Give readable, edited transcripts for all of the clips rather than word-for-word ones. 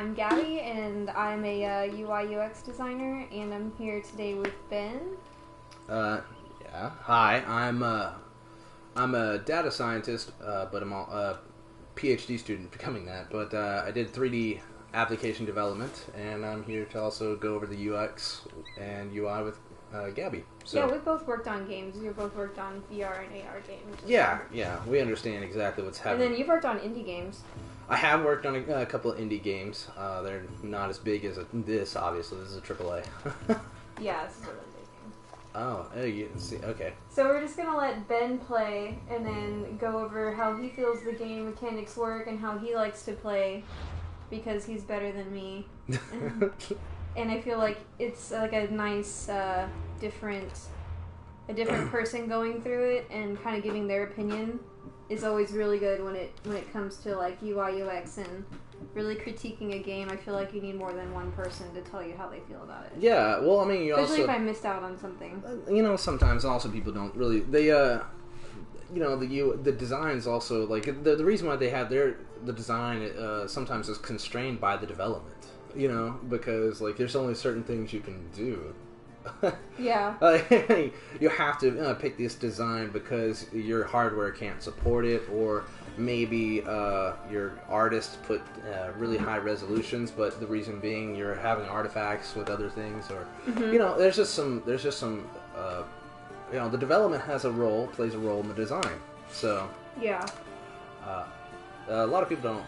I'm Gabby, and I'm a UI UX designer, and I'm here today with Ben. Yeah. Hi, I'm a data scientist, but I'm a PhD student becoming that. But I did 3D application development, and I'm here to also go over the UX and UI with Gabby. So, yeah, we both worked on games. We both worked on VR and AR games. Yeah, we understand exactly what's happening. And then you've worked on indie games. I have worked on a couple of indie games. They're not as big as this, obviously. This is a AAA. Yeah, this is a really big game. Oh, you can see. Okay. So we're just going to let Ben play and then go over how he feels the game mechanics work and how he likes to play because he's better than me. And I feel like it's like a nice, different person going through it and kind of giving their opinion is always really good when it comes to like UI UX and really critiquing a game. I feel like you need more than one person to tell you how they feel about it. Yeah, well, I mean, especially if I missed out on something. Sometimes also people don't really the design's also like the reason why they have the design sometimes is constrained by the development. Because like there's only certain things you can do. Yeah. You have to pick this design because your hardware can't support it, or maybe your artist put really high resolutions, but the reason being you're having artifacts with other things, or there's just some the development plays a role in the design. So yeah. A lot of people don't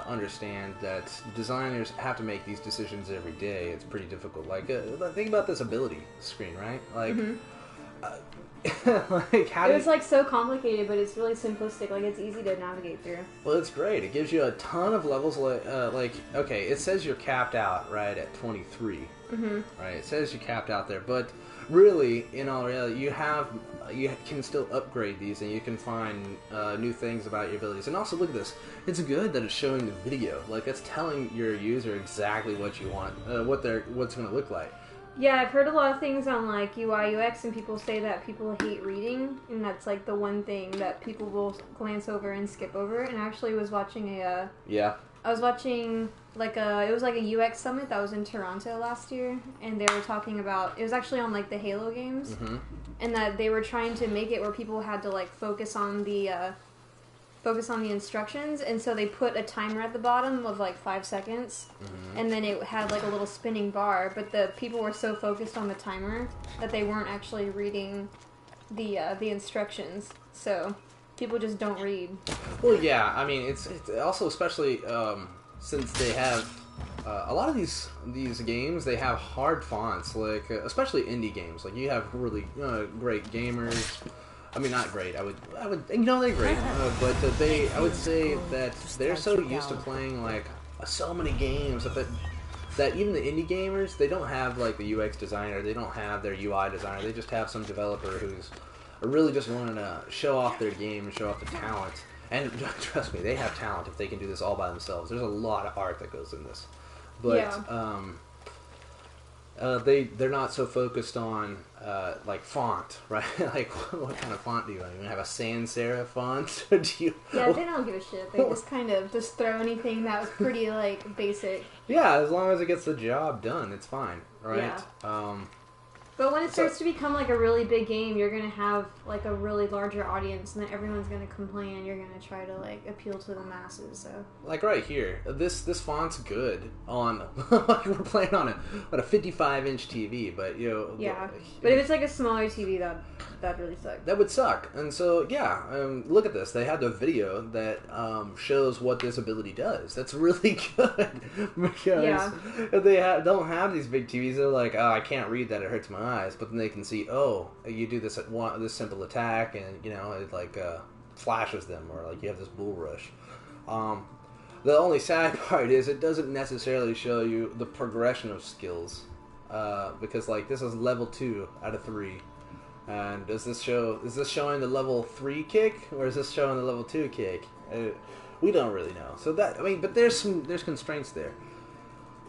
understand that designers have to make these decisions every day. It's pretty difficult. Like, think about this ability screen, right? Like, like how it was like so complicated, but it's really simplistic. Like, it's easy to navigate through. Well, it's great. It gives you a ton of levels. Okay, it says you're capped out right at 23. Right? It says you're capped out there, but really, in all reality, you can still upgrade these, and you can find new things about your abilities. And also, look at this. It's good that it's showing the video. Like, it's telling your user exactly what you want, what's going to look like. Yeah, I've heard a lot of things on like UI UX, and people say that people hate reading, and that's like the one thing that people will glance over and skip over. And I actually was watching I was watching it was like a UX summit that was in Toronto last year, and they were talking about, it was actually on like the Halo games, and that they were trying to make it where people had to like focus on the instructions, and so they put a timer at the bottom of like 5 seconds, and then it had like a little spinning bar, but the people were so focused on the timer that they weren't actually reading the instructions, so people just don't read. Well, yeah, I mean, it's also especially since they have a lot of these games, they have hard fonts, like especially indie games. Like, you have really great gamers. I mean, not great. I would, they're great, but I would say that they're so used to playing like so many games that even the indie gamers, they don't have like the UX designer, they don't have their UI designer. They just have some developer who's really just wanting to show off their game and show off the talent. And trust me, they have talent if they can do this all by themselves. There's a lot of art that goes in this, but they're not so focused on like font, right? Like, what kind of font do you want? You have a sans serif font? Do you? Yeah, they don't give a shit. They just kind of just throw anything that was pretty like basic. Yeah, as long as it gets the job done, it's fine, right? Yeah. But when it starts to become like a really big game, you're going to have like a really larger audience, and then everyone's going to complain, and you're going to try to like appeal to the masses. So, like right here, this font's good on like we're playing on a 55-inch TV, but but if it's like a smaller TV, that really sucks. That would suck. And so look at this. They had the video that shows what this ability does. That's really good because if they don't have these big TVs, they're like, oh, I can't read that. It hurts my eyes. But then they can see, oh, you do this this simple attack, and it like flashes them, or like you have this bull rush. The only sad part is it doesn't necessarily show you the progression of skills, because like this is level 2 out of 3. And is this showing the level 3 kick, or is this showing the level 2 kick? We don't really know. So but there's constraints there.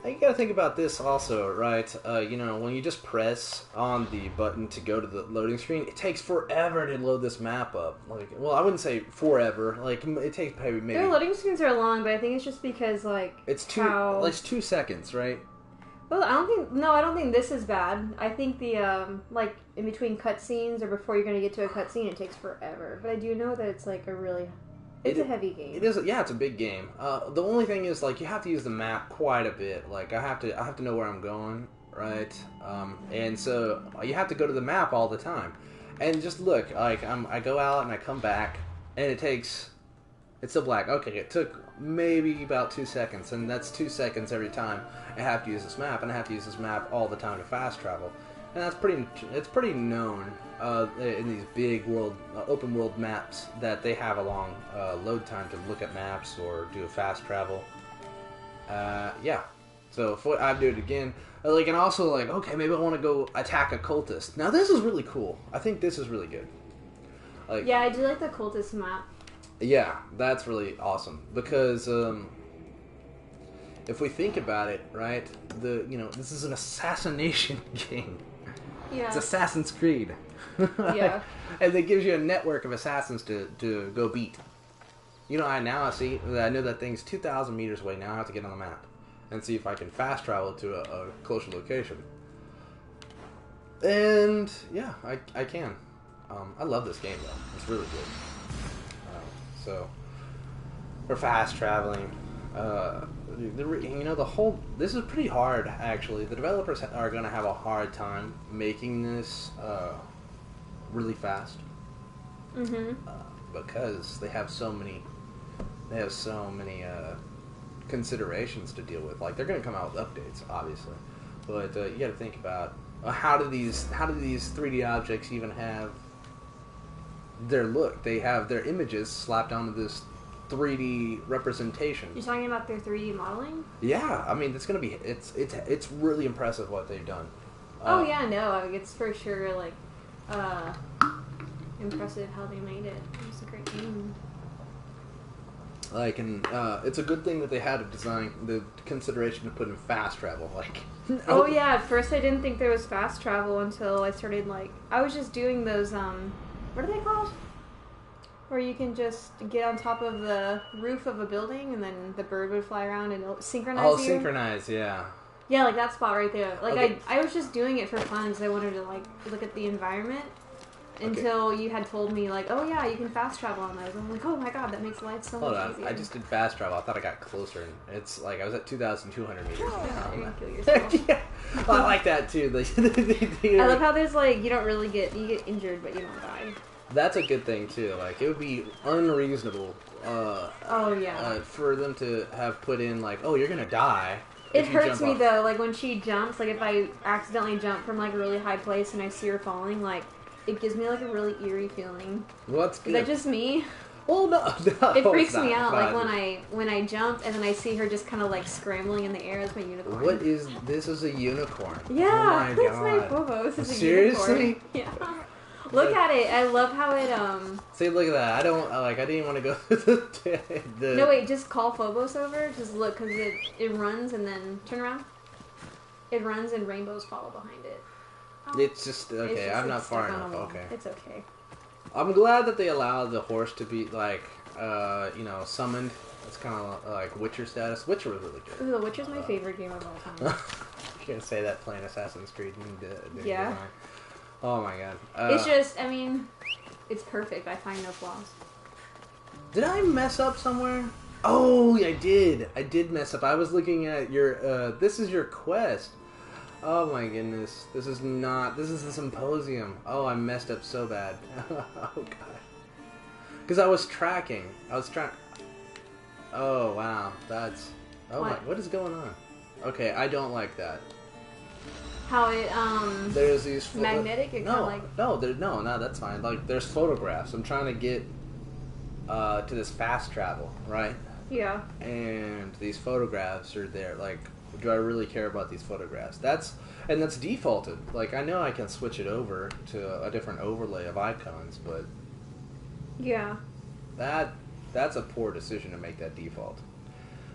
You gotta think about this also, right? You know, when you just press on the button to go to the loading screen, it takes forever to load this map up. Like, well, I wouldn't say forever. Like, it takes maybe. Their loading screens are long, but I think it's just because like it's 2 seconds, right? Well, I don't think this is bad. I think the like in between cutscenes or before you're gonna get to a cutscene, it takes forever. But I do know that it's like it's a heavy game. It is, yeah. It's a big game. The only thing is, like, you have to use the map quite a bit. Like, I have to know where I'm going, right? And so you have to go to the map all the time. And just look, like, I go out and I come back, and it's still black. Okay, it took maybe about 2 seconds, and that's 2 seconds every time I have to use this map, and I have to use this map all the time to fast travel. And it's pretty known in these big open world maps that they have a long load time to look at maps or do a fast travel. Yeah. So if I do it again, like, and also like, okay, maybe I want to go attack a cultist. Now this is really cool. I think this is really good. Like, yeah, I do like the cultist map. Yeah, that's really awesome because if we think about it, right? This is an assassination game. Yeah. It's Assassin's Creed. Yeah. And it gives you a network of assassins to go beat. You know, I know that thing's 2,000 meters away. Now I have to get on the map and see if I can fast travel to a closer location. And yeah, I can. I love this game though. It's really good. So for fast traveling, this is pretty hard actually. The developers are going to have a hard time making this really fast. Mm-hmm. Because they have so many considerations to deal with. Like, they're going to come out with updates, obviously, but you got to think about how do these 3D objects even have their look? They have their images slapped onto this 3D representation. You're talking about their 3D modeling? Yeah, I mean, it's really impressive what they've done. Oh yeah, no, it's for sure like impressive how they made it. It was a great game. Like, and it's a good thing that they had the consideration to put in fast travel. Like, oh yeah, at first I didn't think there was fast travel until I started I was just doing those what are they called? Where you can just get on top of the roof of a building and then the bird would fly around and it'll synchronize you. Oh, synchronize, yeah. Yeah, like that spot right there. Like, okay. I was just doing it for fun because I wanted to look at the environment until you had told me oh yeah, you can fast travel on those. I'm like, oh my god, that makes life so much easier. I just did fast travel. I thought I got closer, and it's like I was at 2,200 meters. Yeah, you're gonna kill yourself. Yeah. Well, I like that too. I love how there's you don't really you get injured, but you don't die. That's a good thing too. Like, it would be unreasonable. Oh yeah. For them to have put in oh, you're gonna die. It hurts me though, when she jumps, if I accidentally jump from a really high place and I see her falling, it gives me a really eerie feeling. What's good? Is that just me? Well, no. It freaks me out, when I jump and then I see her just kind of scrambling in the air as my unicorn. What is this? Is a unicorn? Yeah, oh my that's God. my Phobos. It's Seriously? A unicorn. Yeah. Look at it. I love how it See, look at that. I didn't want to go the No, wait, just call Phobos over. Just look, because it runs and then turn around. It runs and rainbows follow behind it. Oh. It's just okay. I'm not far enough. Okay. It's okay. I'm glad that they allowed the horse to be summoned. It's kind of like Witcher status. Witcher was really good. Ooh, The Witcher's my favorite game of all time. You're gonna say that playing Assassin's Creed? Yeah. Design. Oh my god. It's just, it's perfect. I find no flaws. Did I mess up somewhere? Oh, I did. I did mess up. I was looking at your. This is your quest. Oh my goodness. This is the symposium. Oh, I messed up so bad. Oh god. Because I was tracking. Oh wow. That's. Oh my. What is going on? Okay, I don't like that. How it there's these magnetic. No, that's fine. There's photographs. I'm trying to get to this fast travel, right? Yeah. And these photographs are there. Do I really care about these photographs? That's defaulted. I know I can switch it over to a different overlay of icons, but yeah, that's a poor decision to make that default.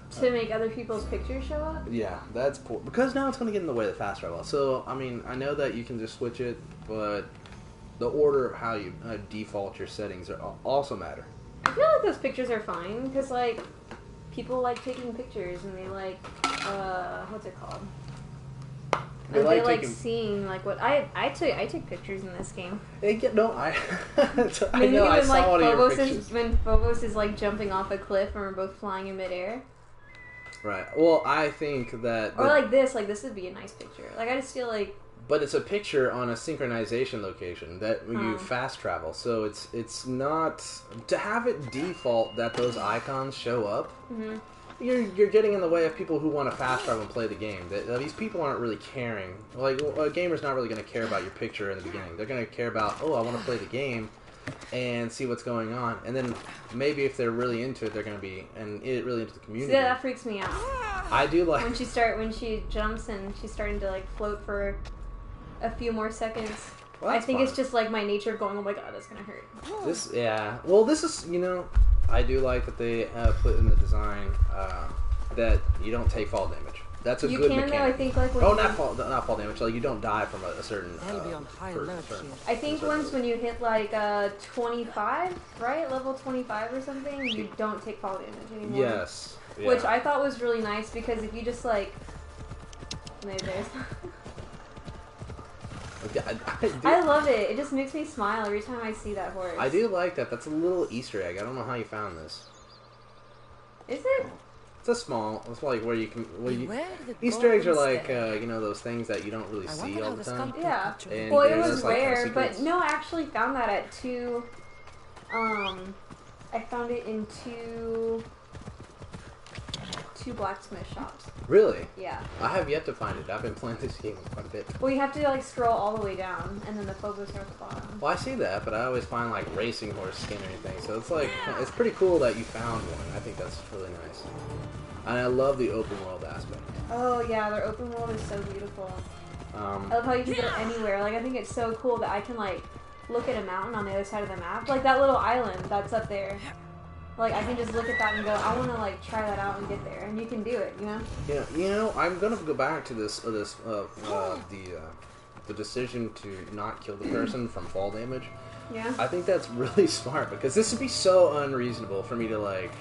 To make other people's pictures show up? Yeah, that's poor. Because now it's going to get in the way of the fast travel. So, I mean, I know that you can just switch it, but the order of how you default your settings also matter. I feel like those pictures are fine, because, like, people like taking pictures, and they like, what's it called? They like seeing, like, what I took pictures in this game. No, I Maybe know, I when, saw like, one of your pictures. when Phobos is, like, jumping off a cliff and we're both flying in midair. Right. Well, I think that... Or like this would be a nice picture. Like, I just feel like... But it's a picture on a synchronization location that you fast travel. So it's not... To have it default that those icons show up, you're getting in the way of people who want to fast travel and play the game. These people aren't really caring. Like, a gamer's not really going to care about your picture in the beginning. They're going to care about, I want to play the game and see what's going on. And then maybe if they're really into it, they're going to be really into the community. Yeah, that freaks me out. I do like... When she jumps and she's starting to, like, float for a few more seconds. Well, I think fun. It's just, like, my nature going, oh my god, that's going to hurt. Well, this is, I do like that they put in the design that you don't take fall damage. That's a good mechanic. Though, I think, like, not fall damage. Like, you don't die from a certain... I think once when you hit, like, 25, right? Level 25 or something, you don't take fall damage anymore. Yes. Yeah. Which I thought was really nice, because if you just, like... Maybe there's... I love it. It just makes me smile every time I see that horse. I do like that. That's a little Easter egg. I don't know how you found this. Is it? It's like where you can... Easter eggs are like, those things that you don't really see all the time. Yeah. And well, it was rare, but no, I actually found that at two... I found it in two blacksmith shops. Really? Yeah. I have yet to find it. I've been playing this game quite a bit. Well, you have to, like, scroll all the way down, and then the Phobos are at the bottom. Well, I see that, but I always find, like, racing horse skin or anything. So it's, like, it's pretty cool that you found one. I think that's really nice. And I love the open world aspect. Oh, yeah, their open world is so beautiful. I love how you can go anywhere. Like, I think it's so cool that I can, like, look at a mountain on the other side of the map. Like, that little island that's up there. Like, I can just look at that and go, I want to, like, try that out and get there. And you can do it, you know? Yeah, I'm going to go back to the decision to not kill the person from fall damage. Yeah. I think that's really smart, because this would be so unreasonable for me to, like...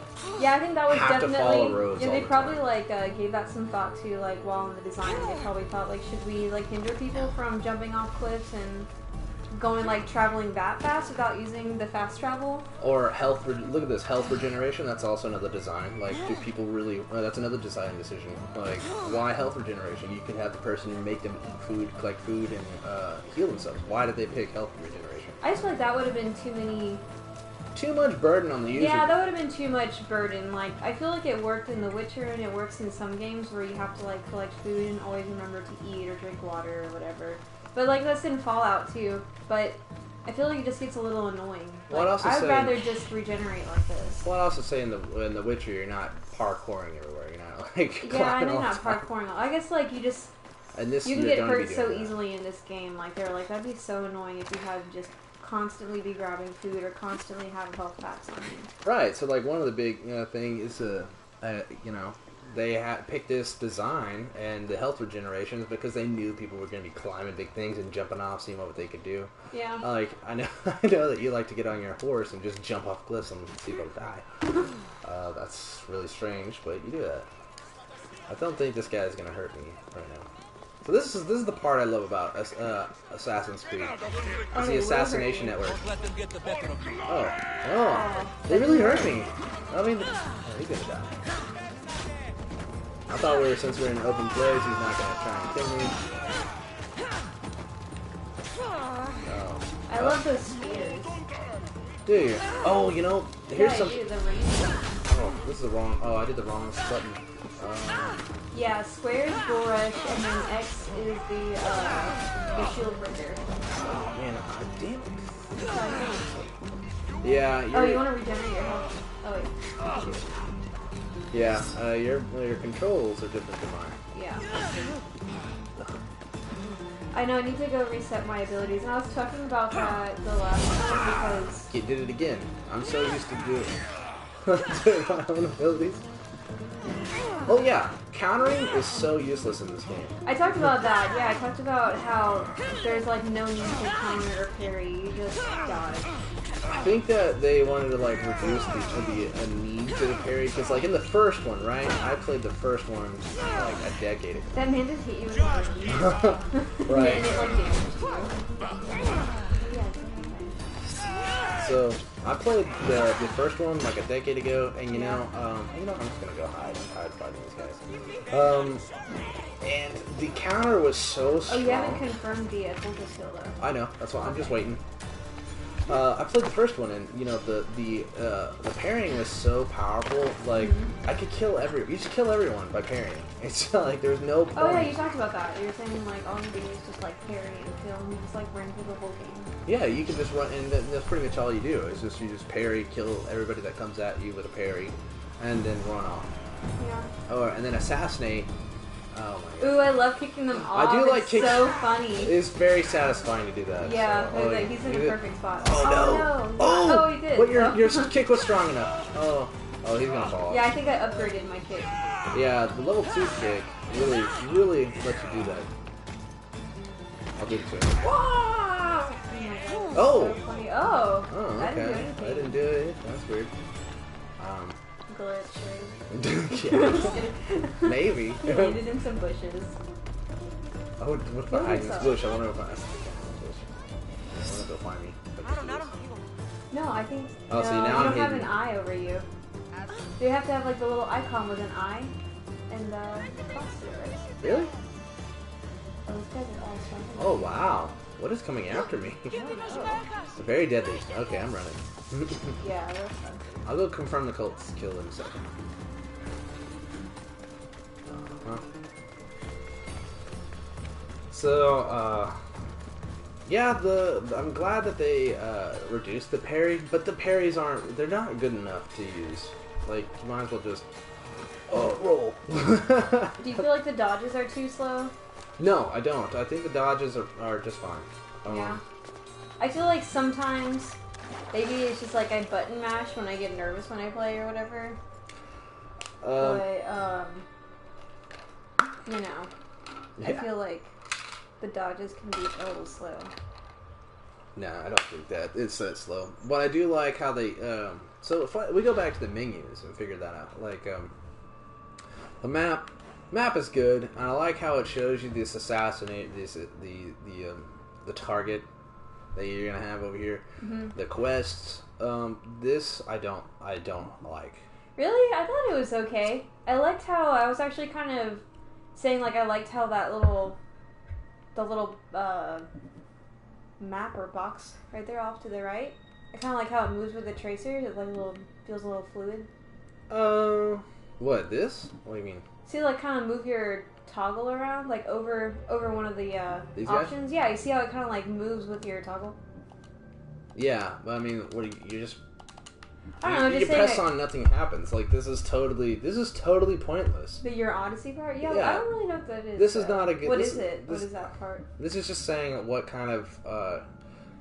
Yeah, I think that was definitely... to follow roads they all probably, the time. like, gave that some thought to, like, while in the design. They probably thought, like, should we, like, hinder people from jumping off cliffs and... going, like, traveling that fast without using the fast travel? Or health... Look at this, health regeneration. That's also another design. Like, do people really... that's another design decision. Like, why health regeneration? You can have the person make them eat food, collect food, and heal themselves. Why did they pick health regeneration? I just feel like that would have been too much burden on the user. Yeah, that would have been too much burden. Like, I feel like it worked in The Witcher, and it works in some games where you have to, like, collect food and always remember to eat or drink water or whatever. But, like, that's in Fallout, too. But I feel like it just gets a little annoying. Like, I'd rather just regenerate like this. Well, I'd also say in The Witcher, you're not parkouring everywhere. You're not, like, yeah, I know you're not parkouring. I guess, like, you just... And this, you can get hurt so easily in this game. Like, they're like, that'd be so annoying if you had to just constantly be grabbing food or constantly have health packs on you. Right, so, like, one of the big thing is, they picked this design and the health regenerations because they knew people were going to be climbing big things and jumping off, seeing what they could do. Yeah. Like, I know that you like to get on your horse and just jump off cliffs and see people die. That's really strange, but you do that. I don't think this guy's going to hurt me right now. So this is the part I love about Assassin's Creed. It's the Assassination Network. Oh, they really hurt me. I mean, he's gonna die. I thought since we're in an open place, he's not gonna try and kill me. Oh. I love those spears. Do you? Oh, here's some. Oh, this is the wrong. Oh, I did the wrong button. Yeah, square is bull rush, and then X is the shield breaker. Oh, man, damn it. Yeah. You want to regenerate your health? Oh wait. Yeah, your controls are different than mine. Yeah. I know, I need to go reset my abilities, and I was talking about that the last time because... You did it again. I'm so used to doing my own abilities. Oh yeah, countering is so useless in this game. I talked about that. Yeah, I talked about how there's like no need to counter or parry. You just dodge. I think that they wanted to like reduce the need to the parry because like in the first one, right? I played the first one like a decade ago. That man just hit you with a Right. And it like damaged you. So I played the first one like a decade ago, and you know, I'm just gonna go hide. I'm tired of fighting these guys. And the counter was so strong. Oh, you haven't confirmed the full skill though. I know. That's why I'm just waiting. I played the first one, and you know the parrying was so powerful. Like I could kill you just kill everyone by parrying. It's like there's no point. Oh yeah, you talked about that. You were saying like all you do is just like parry and kill, and you just like run through the whole game. Yeah, you can just run, and that's pretty much all you do. It's just you just parry, kill everybody that comes at you with a parry, and then run off. Yeah. And then assassinate. Oh my god. Ooh, I love kicking them off. I do like kicking. So funny. It's very satisfying to do that. Yeah, so, he's in a perfect spot. Oh no! Oh, he did. But your kick was strong enough. Oh, he's gonna fall off. Yeah, I think I upgraded my kick. Yeah, the level 2 kick really lets you do that. I'll give it to him. Oh! So funny. Oh! Okay. I didn't do anything. I didn't do it. That's weird. Glitch. Yeah. Maybe. He landed in some bushes. Oh, what's behind this bush? I wonder if I want to go find me. No, I think. Oh, no, see, now you I'm don't have hidden. an eye over you. You have to have like the little icon with an eye and cross to it, right? Really? Those guys are all strong. Oh wow. What is coming after me? It's very deadly. Okay, I'm running. Yeah, that's fun. I'll go confirm the cult's kill in a second. So, yeah, I'm glad that they reduced the parry, but the parries they're not good enough to use. Like, you might as well just, roll. Do you feel like the dodges are too slow? No, I don't. I think the dodges are just fine. Yeah. I feel like sometimes, maybe it's just like I button mash when I get nervous when I play or whatever. But, you know, yeah. I feel like the dodges can be a little slow. No, I don't think that. It's that slow. But I do like how they, so if we go back to the menus and figure that out. Like, the map is good, and I like how it shows you this the target that you're gonna have over here. Mm-hmm. The quests. This I don't like. Really? I thought it was okay. I liked how I was actually kind of saying like I liked how that little map or box right there off to the right. I kind of like how it moves with the tracers. It like feels a little fluid. What this? What do you mean? See, like kind of move your toggle around, like over one of the These options. Guys? Yeah, you see how it kind of like moves with your toggle. Yeah, but I mean, what you just. I don't know. You press on, nothing happens. Like this is totally pointless. Your Odyssey part? Yeah, yeah. I don't really know what that is. This is not a good. What is it? What is that part? This is just saying what kind of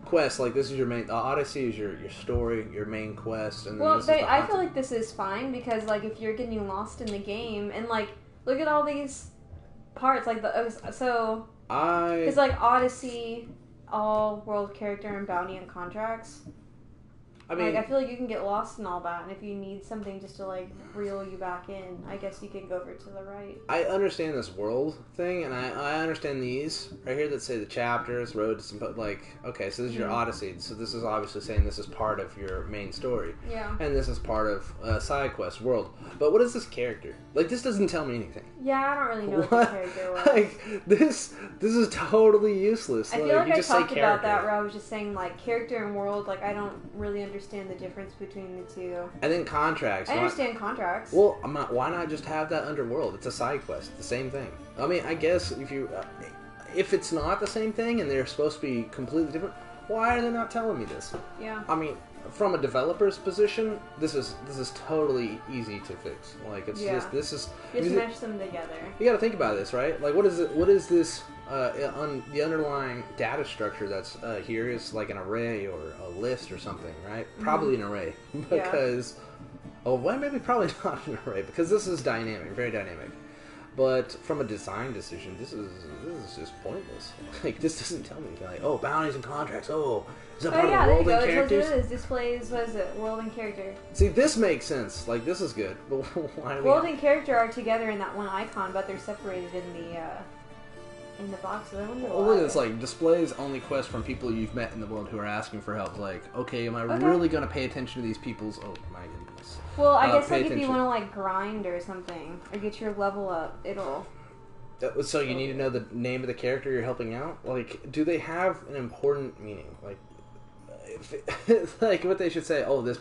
quest. Like this is your main. Odyssey is your story, your main quest, and then well, this is I feel like this is fine because like if you're getting lost in the game and like look at all these parts like because like Odyssey, all world character and bounty and contracts. I mean, like, I feel like you can get lost in all that, and if you need something just to, like, reel you back in, I guess you can go over to the right. I understand this world thing, and I understand these right here that say the chapters, roads, but, like, okay, so this is your Odyssey, so this is obviously saying this is part of your main story. Yeah. And this is part of side quest world. But what is this character? Like, this doesn't tell me anything. Yeah, I don't really know what the character was. Like, this is totally useless. I feel like I talked about that where I was just saying, like, character and world, like, I don't really understand the difference between the two. And then contracts. I understand contracts. Well, why not just have that underworld? It's a side quest. The same thing. I mean, I guess if it's not the same thing and they're supposed to be completely different, why are they not telling me this? Yeah. I mean, from a developer's position, this is totally easy to fix. Like it's just this is. You just mesh them together. You got to think about this, right? Like, what is it? What is this? The underlying data structure that's here is like an array or a list or something, right? Probably an array because Oh, well, maybe probably not an array, because this is dynamic, very dynamic. But from a design decision, this is just pointless. Like, this doesn't tell me, like, oh, bounties and contracts, oh, is that part of the world and characters? It displays, what is it, world and character. See, this makes sense. Like, this is good. But why do we... World and character are together in that one icon, but they're separated in the box. So well, look at this, like, displays only quests from people you've met in the world who are asking for help. Like, okay, am I really going to pay attention to these people's... Oh, my goodness. Well, I guess, like, if you want to, like, grind or something, or get your level up, it'll... So you need to know the name of the character you're helping out? Like, do they have an important meaning? Like, like what they should say, oh, the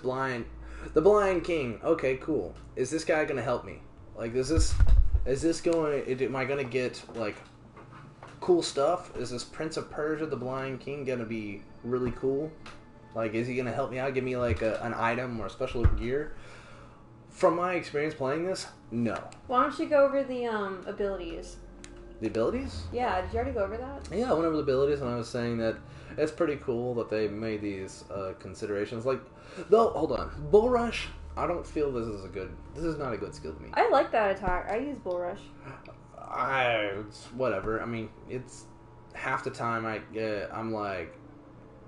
blind king. Okay, cool. Is this guy going to help me? Like, am I going to get, like... cool stuff? Is this Prince of Persia, the Blind King, gonna be really cool? Like, is he gonna help me out? Give me like an item or a special gear? From my experience playing this, no. Why don't you go over the abilities? The abilities? Yeah, did you already go over that? Yeah, I went over the abilities and I was saying that it's pretty cool that they made these considerations. Like, though, hold on, Bull Rush. I don't feel this is not a good skill to me. I like that attack. I use Bull Rush. It's whatever. I mean, it's half the time I'm like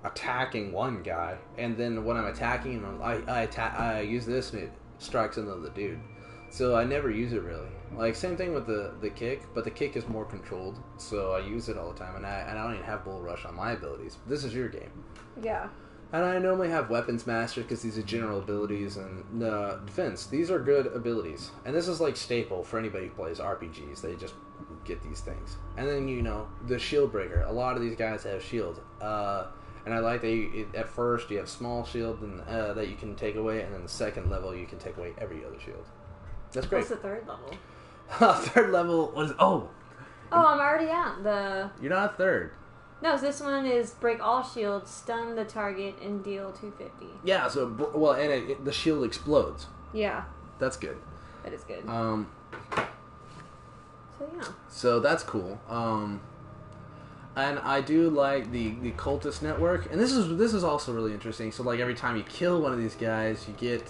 attacking one guy, and then when I'm attacking him, I use this and it strikes another dude. So I never use it really. Like, same thing with the kick, but the kick is more controlled, so I use it all the time, and I don't even have Bull Rush on my abilities. This is your game. Yeah. And I normally have Weapons Master because these are general abilities, and Defense. These are good abilities. And this is like staple for anybody who plays RPGs. They just get these things. And then, the Shield Breaker. A lot of these guys have shield. And I like that at first you have small shield and, that you can take away, and then the second level you can take away every other shield. That's great. What's the third level? Third level was... Oh, I'm already at the... You're not third. No, so this one is break all shields, stun the target, and deal 250. Yeah, so, the shield explodes. Yeah. That's good. That is good. So, yeah. So, that's cool. And I do like the cultist network. And this is also really interesting. So, like, every time you kill one of these guys, you get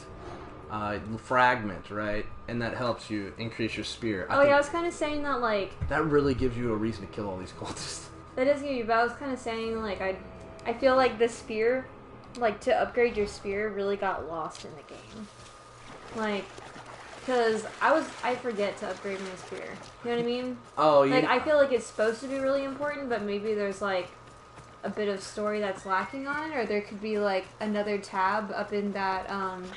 fragment, right? And that helps you increase your spear. I was kind of saying that, like... That really gives you a reason to kill all these cultists. That is good, but I was kind of saying, like, I feel like the spear, like, to upgrade your spear really got lost in the game. Like, because I forget to upgrade my spear. You know what I mean? Oh, yeah. Like, I feel like it's supposed to be really important, but maybe there's, like, a bit of story that's lacking on it, or there could be, like, another tab up in that,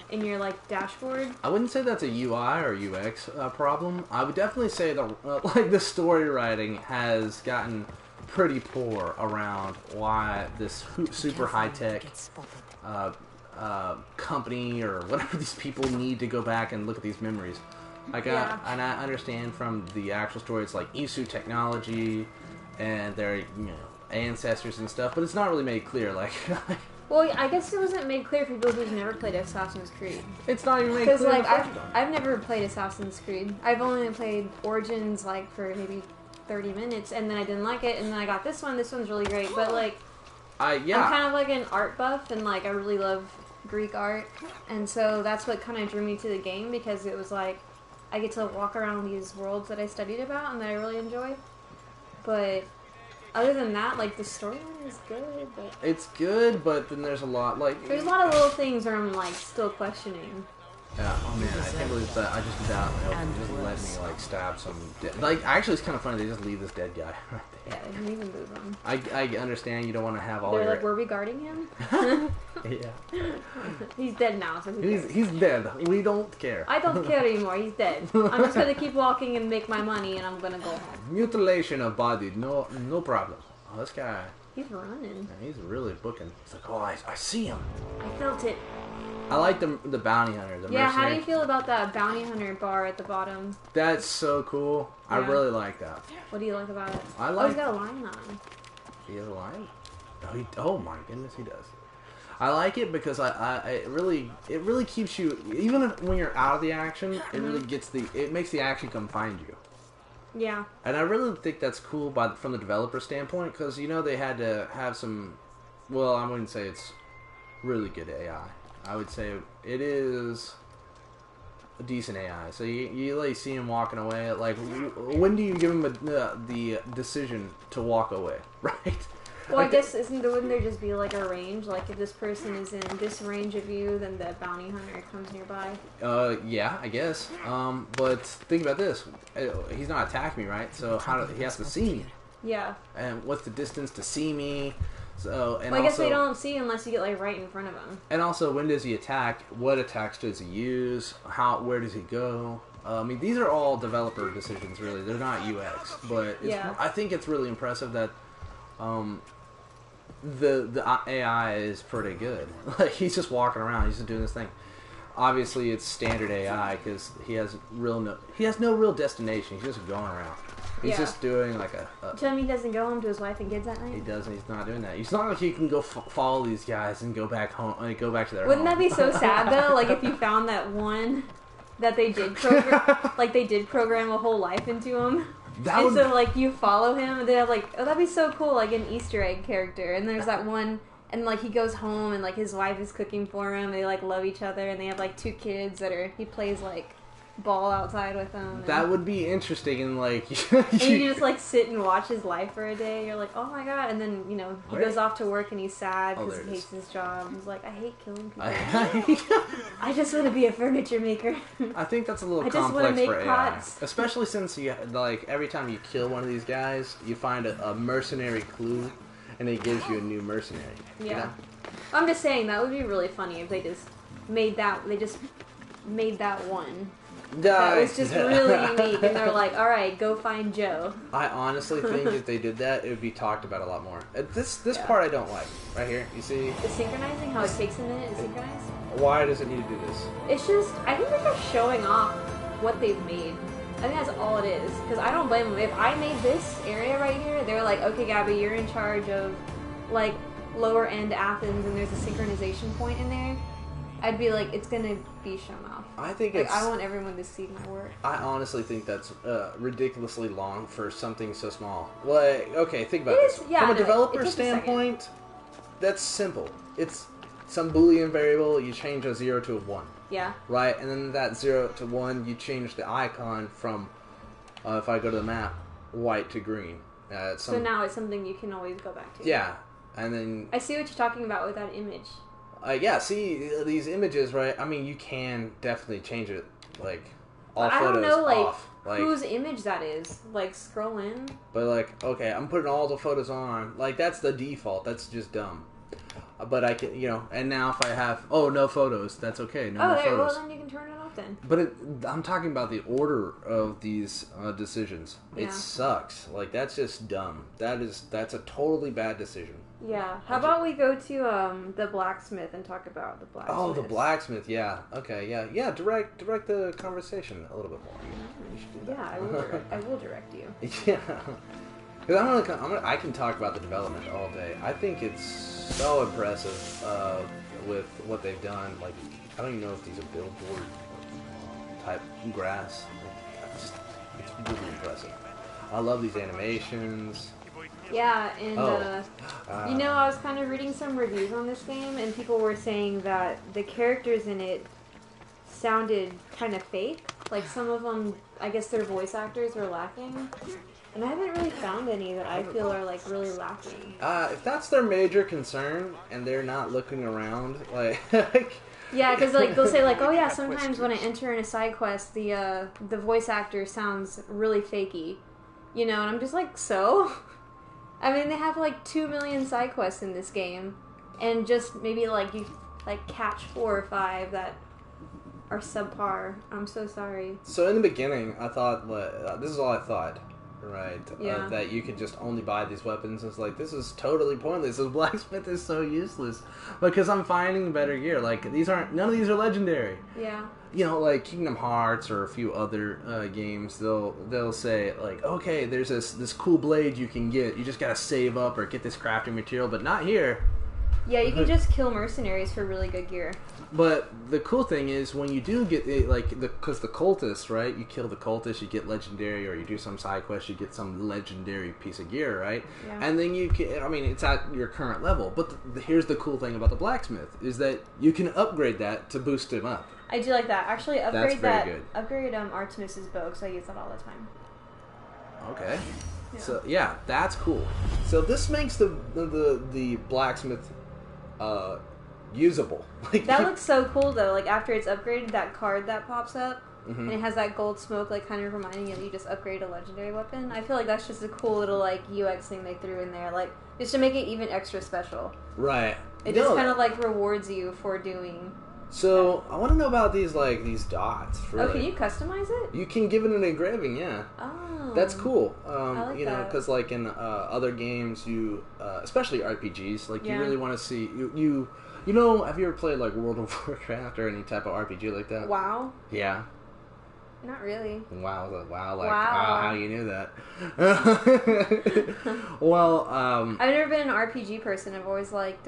in your, like, dashboard. I wouldn't say that's a UI or UX problem. I would definitely say that, the story writing has gotten pretty poor around why this super high-tech company or whatever these people need to go back and look at these memories. And I understand from the actual story, it's like Isu technology and their ancestors and stuff, but it's not really made clear. Like, well, I guess it wasn't made clear for people who've never played Assassin's Creed. It's not even made clear. Because, like, I've never played Assassin's Creed. I've only played Origins, like, for maybe 30 minutes, and then I didn't like it, and then I got this one. This one's really great, but, like, I'm kind of like an art buff, and, like, I really love Greek art, and so that's what kind of drew me to the game, because it was like I get to walk around these worlds that I studied about and that I really enjoy. But other than that, like, the storyline is good, but it's good, but then there's a lot, like, there's a lot of little things where I'm, like, still questioning. Yeah, oh man, I can't believe that I just doubt they just let me, like, stab some like, actually it's kind of funny, they just leave this dead guy right there. Yeah, they didn't even move him. I understand you don't want to have all They're your... like, were we guarding him? Yeah. He's dead now, so he's dead. We don't care. I don't care anymore, he's dead. I'm just gonna keep walking and make my money, and I'm gonna go home. Mutilation of body, no problem. Oh, this guy... He's running. Man, he's really booking. He's like, oh, I see him. I felt it. I like the bounty hunter, the mercenary. How do you feel about that bounty hunter bar at the bottom? That's so cool. Yeah. I really like that. What do you like about it? I like... he's got a lion on. He has a lion? Oh my goodness, he does. I like it because it really keeps you, even when you're out of the action, it really it makes the action come find you. Yeah. And I really think that's cool from the developer standpoint, because they had to have some, well, I wouldn't say it's really good AI. I would say it is decent AI. So you like see him walking away. Like, when do you give him the decision to walk away, right? Well, I guess wouldn't there just be like a range? Like if this person is in this range of you, then the bounty hunter comes nearby. Yeah, I guess. But think about this: he's not attacking me, right? So he has to see me. Yeah. And what's the distance to see me? So and well, I guess also, they don't see unless you get like right in front of them. And also, when does he attack? What attacks does he use? Where does he go? I mean, these are all developer decisions, really. They're not UX, but I think it's really impressive that the AI is pretty good. Like, he's just walking around, he's just doing this thing. Obviously, it's standard AI because he has no real destination. He's just going around. He's just doing like Tell me he doesn't go home to his wife and kids at night? He doesn't. He's not doing that. It's not like he can go follow these guys and go back home. Go back to their Wouldn't home. that be so sad though? Like if you found that one that they did program, like they did program a whole life into him. So like you follow him, and they're like, oh, that'd be so cool, like an Easter egg character. And there's that one, and like he goes home, and like his wife is cooking for him. They like love each other, and they have like 2 kids he plays like ball outside with them. That would be interesting, and like and you just like sit and watch his life for a day. You're like, oh my god, and then he goes off to work and he's sad because he hates his job. He's like, I hate killing people. I just want to be a furniture maker. I think that's a little complex for AI, especially since you like every time you kill one of these guys, you find a mercenary clue, and it gives you a new mercenary. Yeah, you know? I'm just saying that would be really funny if they just made that. They just made that one. That was just really unique, and they're like, alright, go find Joe. I honestly think if they did that, it would be talked about a lot more. This part I don't like. Right here, you see? The synchronizing, how it takes a minute to synchronize? Why does it need to do this? It's just, I think they're just showing off what they've made. I think that's all it is. Because I don't blame them. If I made this area right here, they're like, okay, Gabby, you're in charge of, like, lower end Athens, and there's a synchronization point in there. I'd be like, it's gonna be shown off. I think I want everyone to see my work. I honestly think that's ridiculously long for something so small. Like, okay, think about this. From a developer standpoint, that's simple. It's some Boolean variable, you change a 0 to a 1. Yeah. Right? And then that 0 to 1, you change the icon from, if I go to the map, white to green. So now it's something you can always go back to. Yeah. And then... I see what you're talking about with that image. Yeah, see, these images, right? I mean, you can definitely change it, like, all photos off. I don't know, like, whose image that is. Like, scroll in. But, like, okay, I'm putting all the photos on. Like, that's the default. That's just dumb. But I can, and now if I have, no photos, that's okay. No more photos. Well, then you can turn it off then. But I'm talking about the order of these decisions. Yeah. It sucks. Like, that's just dumb. That's a totally bad decision. Yeah. How about we go to the blacksmith and talk about the blacksmith? Oh, the blacksmith. Yeah. Okay. Yeah. Yeah. Direct the conversation a little bit more. You should do that. Yeah, I will direct you. Yeah. Because I can talk about the development all day. I think it's so impressive with what they've done. Like, I don't even know if these are billboard type grass. It's really impressive. I love these animations. Yeah, and I was kind of reading some reviews on this game, and people were saying that the characters in it sounded kind of fake. Like, some of them, I guess their voice actors were lacking. And I haven't really found any that I feel are, like, really lacking. If that's their major concern, and they're not looking around, like... Yeah, because, like, they'll say, like, oh, yeah, sometimes when I enter in a side quest, the voice actor sounds really fakey. And I'm just like, so? I mean, they have, like, 2 million side quests in this game. And just maybe, like, you, like, catch 4 or 5 that are subpar. I'm so sorry. So in the beginning, I thought, this is all I thought. Right, yeah. That you could just only buy these weapons. It's like, this is totally pointless. This blacksmith is so useless because I'm finding better gear. Like, none of these are legendary. Yeah. Like Kingdom Hearts or a few other games, they'll say like, okay, there's this cool blade you can get. You just gotta save up or get this crafting material, but not here. Yeah, you can just kill mercenaries for really good gear. But the cool thing is when you do get because the cultists, right? You kill the cultists, you get legendary, or you do some side quest, you get some legendary piece of gear, right? Yeah. And then you can, it's at your current level. But here's the cool thing about the blacksmith is that you can upgrade that to boost him up, I do like that. Actually, upgrade That's very good. Upgrade Artemis's bow because I use that all the time. Okay. Yeah. So yeah, that's cool. So this makes the blacksmith usable. Like that looks so cool though. Like after it's upgraded, that card that pops up mm-hmm. and it has that gold smoke, like kind of reminding you that you just upgrade a legendary weapon. I feel like that's just a cool little like UX thing they threw in there, like just to make it even extra special. Right. It just kind of like rewards you for doing. So I want to know about these dots. Really. Oh, can you customize it? You can give it an engraving, yeah. Oh, that's cool. I like you know, that. because like in other games, you especially RPGs, like you really want to see you know. Have you ever played like World of Warcraft or any type of RPG like that? WoW. Yeah. Not really. Wow, like wow. How you knew that? Well, I've never been an RPG person. I've always liked.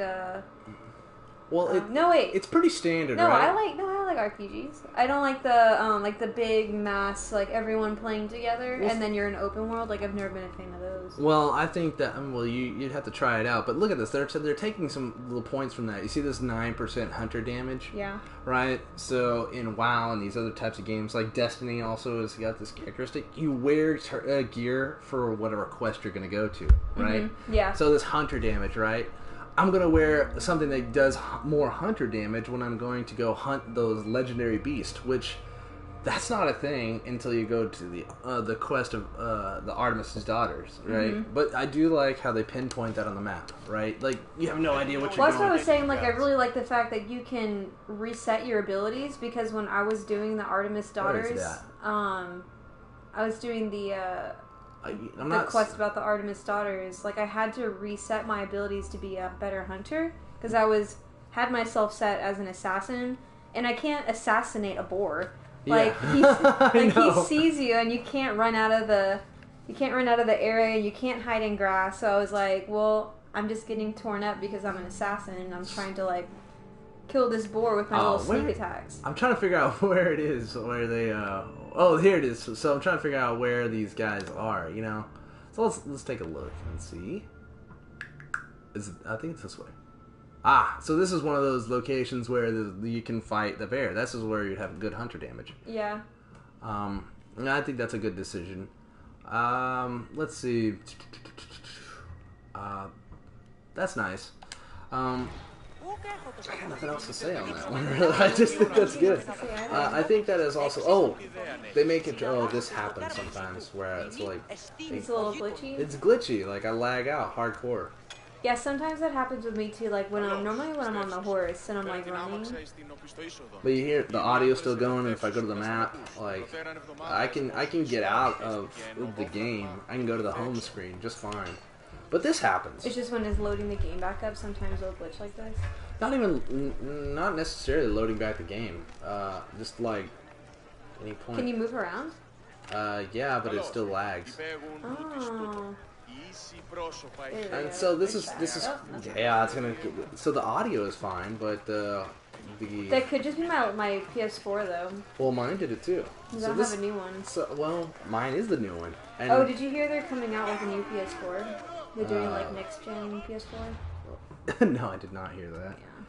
No wait, it's pretty standard. No, right? I like RPGs. I don't like the big mass like everyone playing together and then you're in open world. Like I've never been a fan of those. Well, I think that you'd have to try it out. But look at this. They're taking some little points from that. You see this 9% hunter damage? Yeah. Right. So in WoW and these other types of games, like Destiny, also has got this characteristic. You wear gear for whatever quest you're going to go to, right? Mm-hmm. Yeah. So this hunter damage, right? I'm going to wear something that does more hunter damage when I'm going to go hunt those legendary beasts, which that's not a thing until you go to the quest of the Artemis's daughters, right? Mm-hmm. But I do like how they pinpoint that on the map, right? Like, you have no idea what you're doing. Well, that's what I was saying. Like, yes. I really like the fact that you can reset your abilities, because when I was doing the Artemis daughters, what is that? I was doing the quest about the Artemis daughters. Like, I had to reset my abilities to be a better hunter, because I had myself set as an assassin, and I can't assassinate a boar. Like, yeah. he sees you, and you can't run out of the area, and you can't hide in grass. So I was like, well, I'm just getting torn up because I'm an assassin, and I'm trying to like kill this boar with my little sneak attacks. I'm trying to figure out where it is, where they. Oh, here it is. So I'm trying to figure out where these guys are. You know. So let's take a look and see. I think it's this way. So this is one of those locations where you can fight the bear. This is where you'd have good hunter damage. Yeah. I think that's a good decision. Let's see. That's nice. I got nothing else to say on that one, really. I just think that's good. I think that is also... Oh, they make it... Oh, this happens sometimes where it's like... It's a little glitchy? It's glitchy. Like, I lag out hardcore. Yeah, sometimes that happens with me too, like when I'm on the horse and I'm like running. But you hear the audio still going, and if I go to the map, like I can get out of the game. I can go to the home screen just fine. But this happens. It's just when it's loading the game back up, sometimes it'll glitch like this. Not necessarily loading back the game. Just like any point. Can you move around? Yeah, but it still lags. Oh. And so this is yeah, it's gonna. So the audio is fine, but that could just be my PS4 though. Well, mine did it too. Because I have a new one. So mine is the new one. And oh, did you hear they're coming out with a new PS4? They're doing like next gen PS4. No, I did not hear that. Yeah.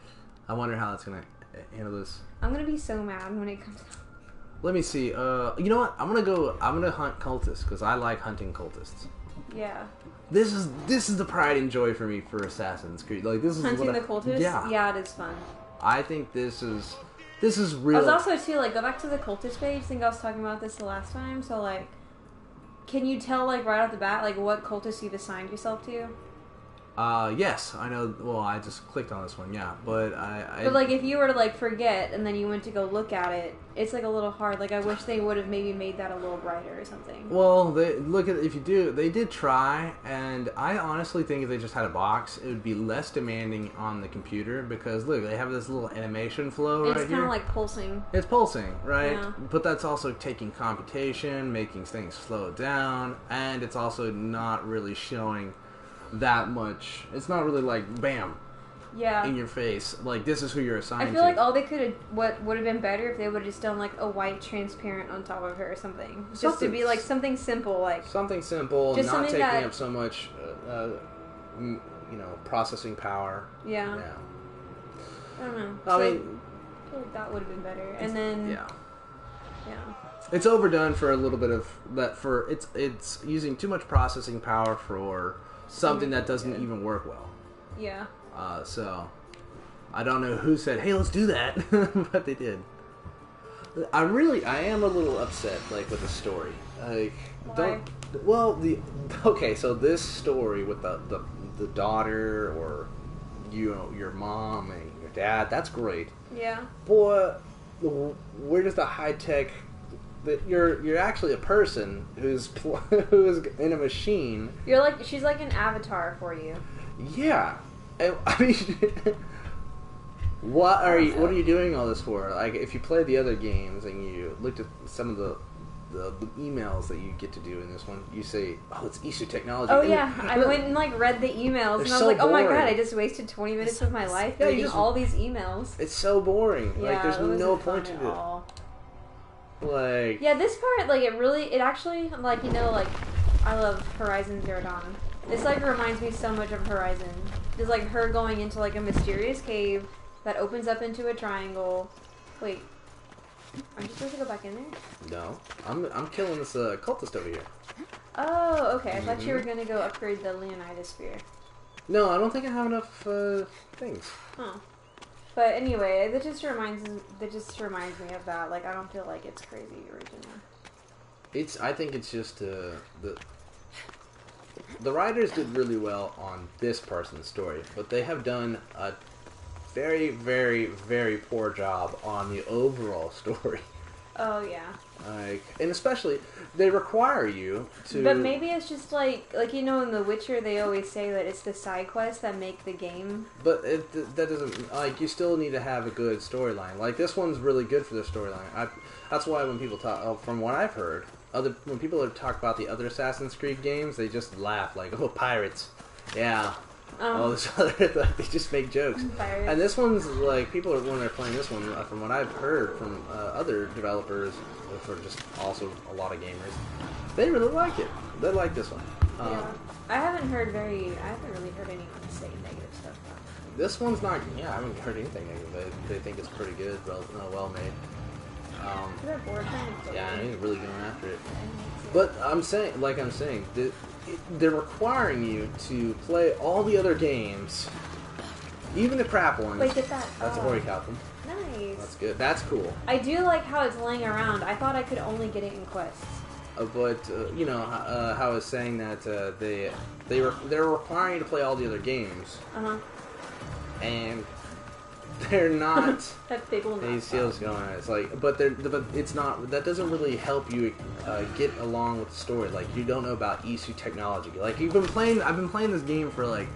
I wonder how it's gonna handle this. I'm gonna be so mad when it comes out. Let me see. You know what? I'm gonna hunt cultists because I like hunting cultists. Yeah. This is the pride and joy for me for Assassin's Creed. Like this is hunting the cultists. Yeah, it is fun. I think this is real. I was also too like go back to the cultist page. I think I was talking about this the last time. So like, can you tell like right off the bat like what cultist you've assigned yourself to? Yes, I know. Well, I just clicked on this one, yeah, but But like, if you were to like forget and then you went to go look at it, it's like a little hard. Like, I wish they would have maybe made that a little brighter or something. Well, they did try, and I honestly think if they just had a box, it would be less demanding on the computer because look, they have this little animation flow right here. It's kind of like pulsing. It's pulsing, right? Yeah. But that's also taking computation, making things slow down, and it's also not really showing that much. It's not really like bam, in your face. Like this is who you're assigned to. I feel like all they could have, what would have been better if they would have just done like a white transparent on top of her or something. Just to be like something simple, like something simple, just not taking up so much, processing power. Yeah. Yeah. I don't know. I mean, feel like that would have been better. And then yeah. Yeah. It's overdone for a little bit of that. For it's using too much processing power for something that doesn't even work well. Yeah. So I don't know who said, "Hey, let's do that," but they did. I am a little upset, like with the story. Like, why? So this story with the daughter or your mom and your dad, that's great. Yeah. But where does the high tech? That you're actually a person who's in a machine. She's like an avatar for you. Yeah, I mean, what are you doing all this for? Like, if you play the other games and you looked at some of the emails that you get to do in this one, you say, "Oh, it's Isu technology." Oh yeah, I went and like read the emails, and I was like, "Oh my god, I just wasted 20 minutes of my life reading all these emails." It's so boring. Yeah, like, there's no point to it. Like, yeah, this part, like, it actually, like, like, I love Horizon Zero Dawn. This, like, reminds me so much of Horizon. It's like her going into, like, a mysterious cave that opens up into a triangle. Wait, aren't you supposed to go back in there? No, I'm killing this cultist over here. Oh, okay. I thought you were gonna go upgrade the Leonidas Spear. No, I don't think I have enough things. Huh. But anyway, that just reminds me of that. Like, I don't feel like it's crazy original. I think it's just the writers did really well on this person's story, but they have done a very, very, very poor job on the overall story. Oh yeah. Like, and especially they require you to. But maybe it's just like in The Witcher, they always say that it's the side quests that make the game. But that doesn't, like, you still need to have a good storyline. Like, this one's really good for the storyline. That's why when people talk, from what I've heard, when people talk about the other Assassin's Creed games, they just laugh like, "Oh, pirates, yeah." This other, like, they just make jokes. Pirates. And this one's like, people when they're playing this one, from what I've heard from other developers, for just also a lot of gamers, they really like it. They like this one. Yeah. I haven't really heard anyone say negative stuff about it. This one's not. Yeah, I haven't heard anything negative. They think it's pretty good, well made. Yeah, he's really going after it. But I'm saying, they're requiring you to play all the other games, even the crap ones. Wait, get that. That's a Horicalcum. Nice. That's good. That's cool. I do like how it's laying around. I thought I could only get it in quests. But how I was saying that they're requiring you to play all the other games. And they're not. That pig will not. He feels going. It's like, but it's not. That doesn't really help you get along with the story. Like, you don't know about Isu technology. Like, I've been playing this game for like,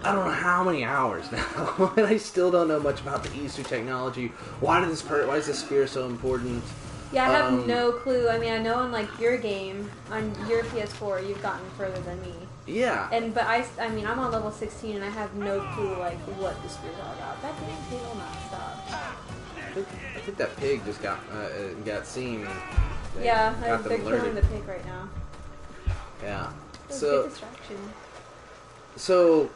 I don't know how many hours now, and I still don't know much about the Isu technology. Why is this spear so important? Yeah, I have no clue. I mean, I know on like your game on your PS4, you've gotten further than me. Yeah. But I mean, I'm on level 16 and I have no clue like what the spear's all about. That damn pig will not stop. I think that pig just got seen. Yeah, they're killing the pig right now. Yeah. It's a good distraction. So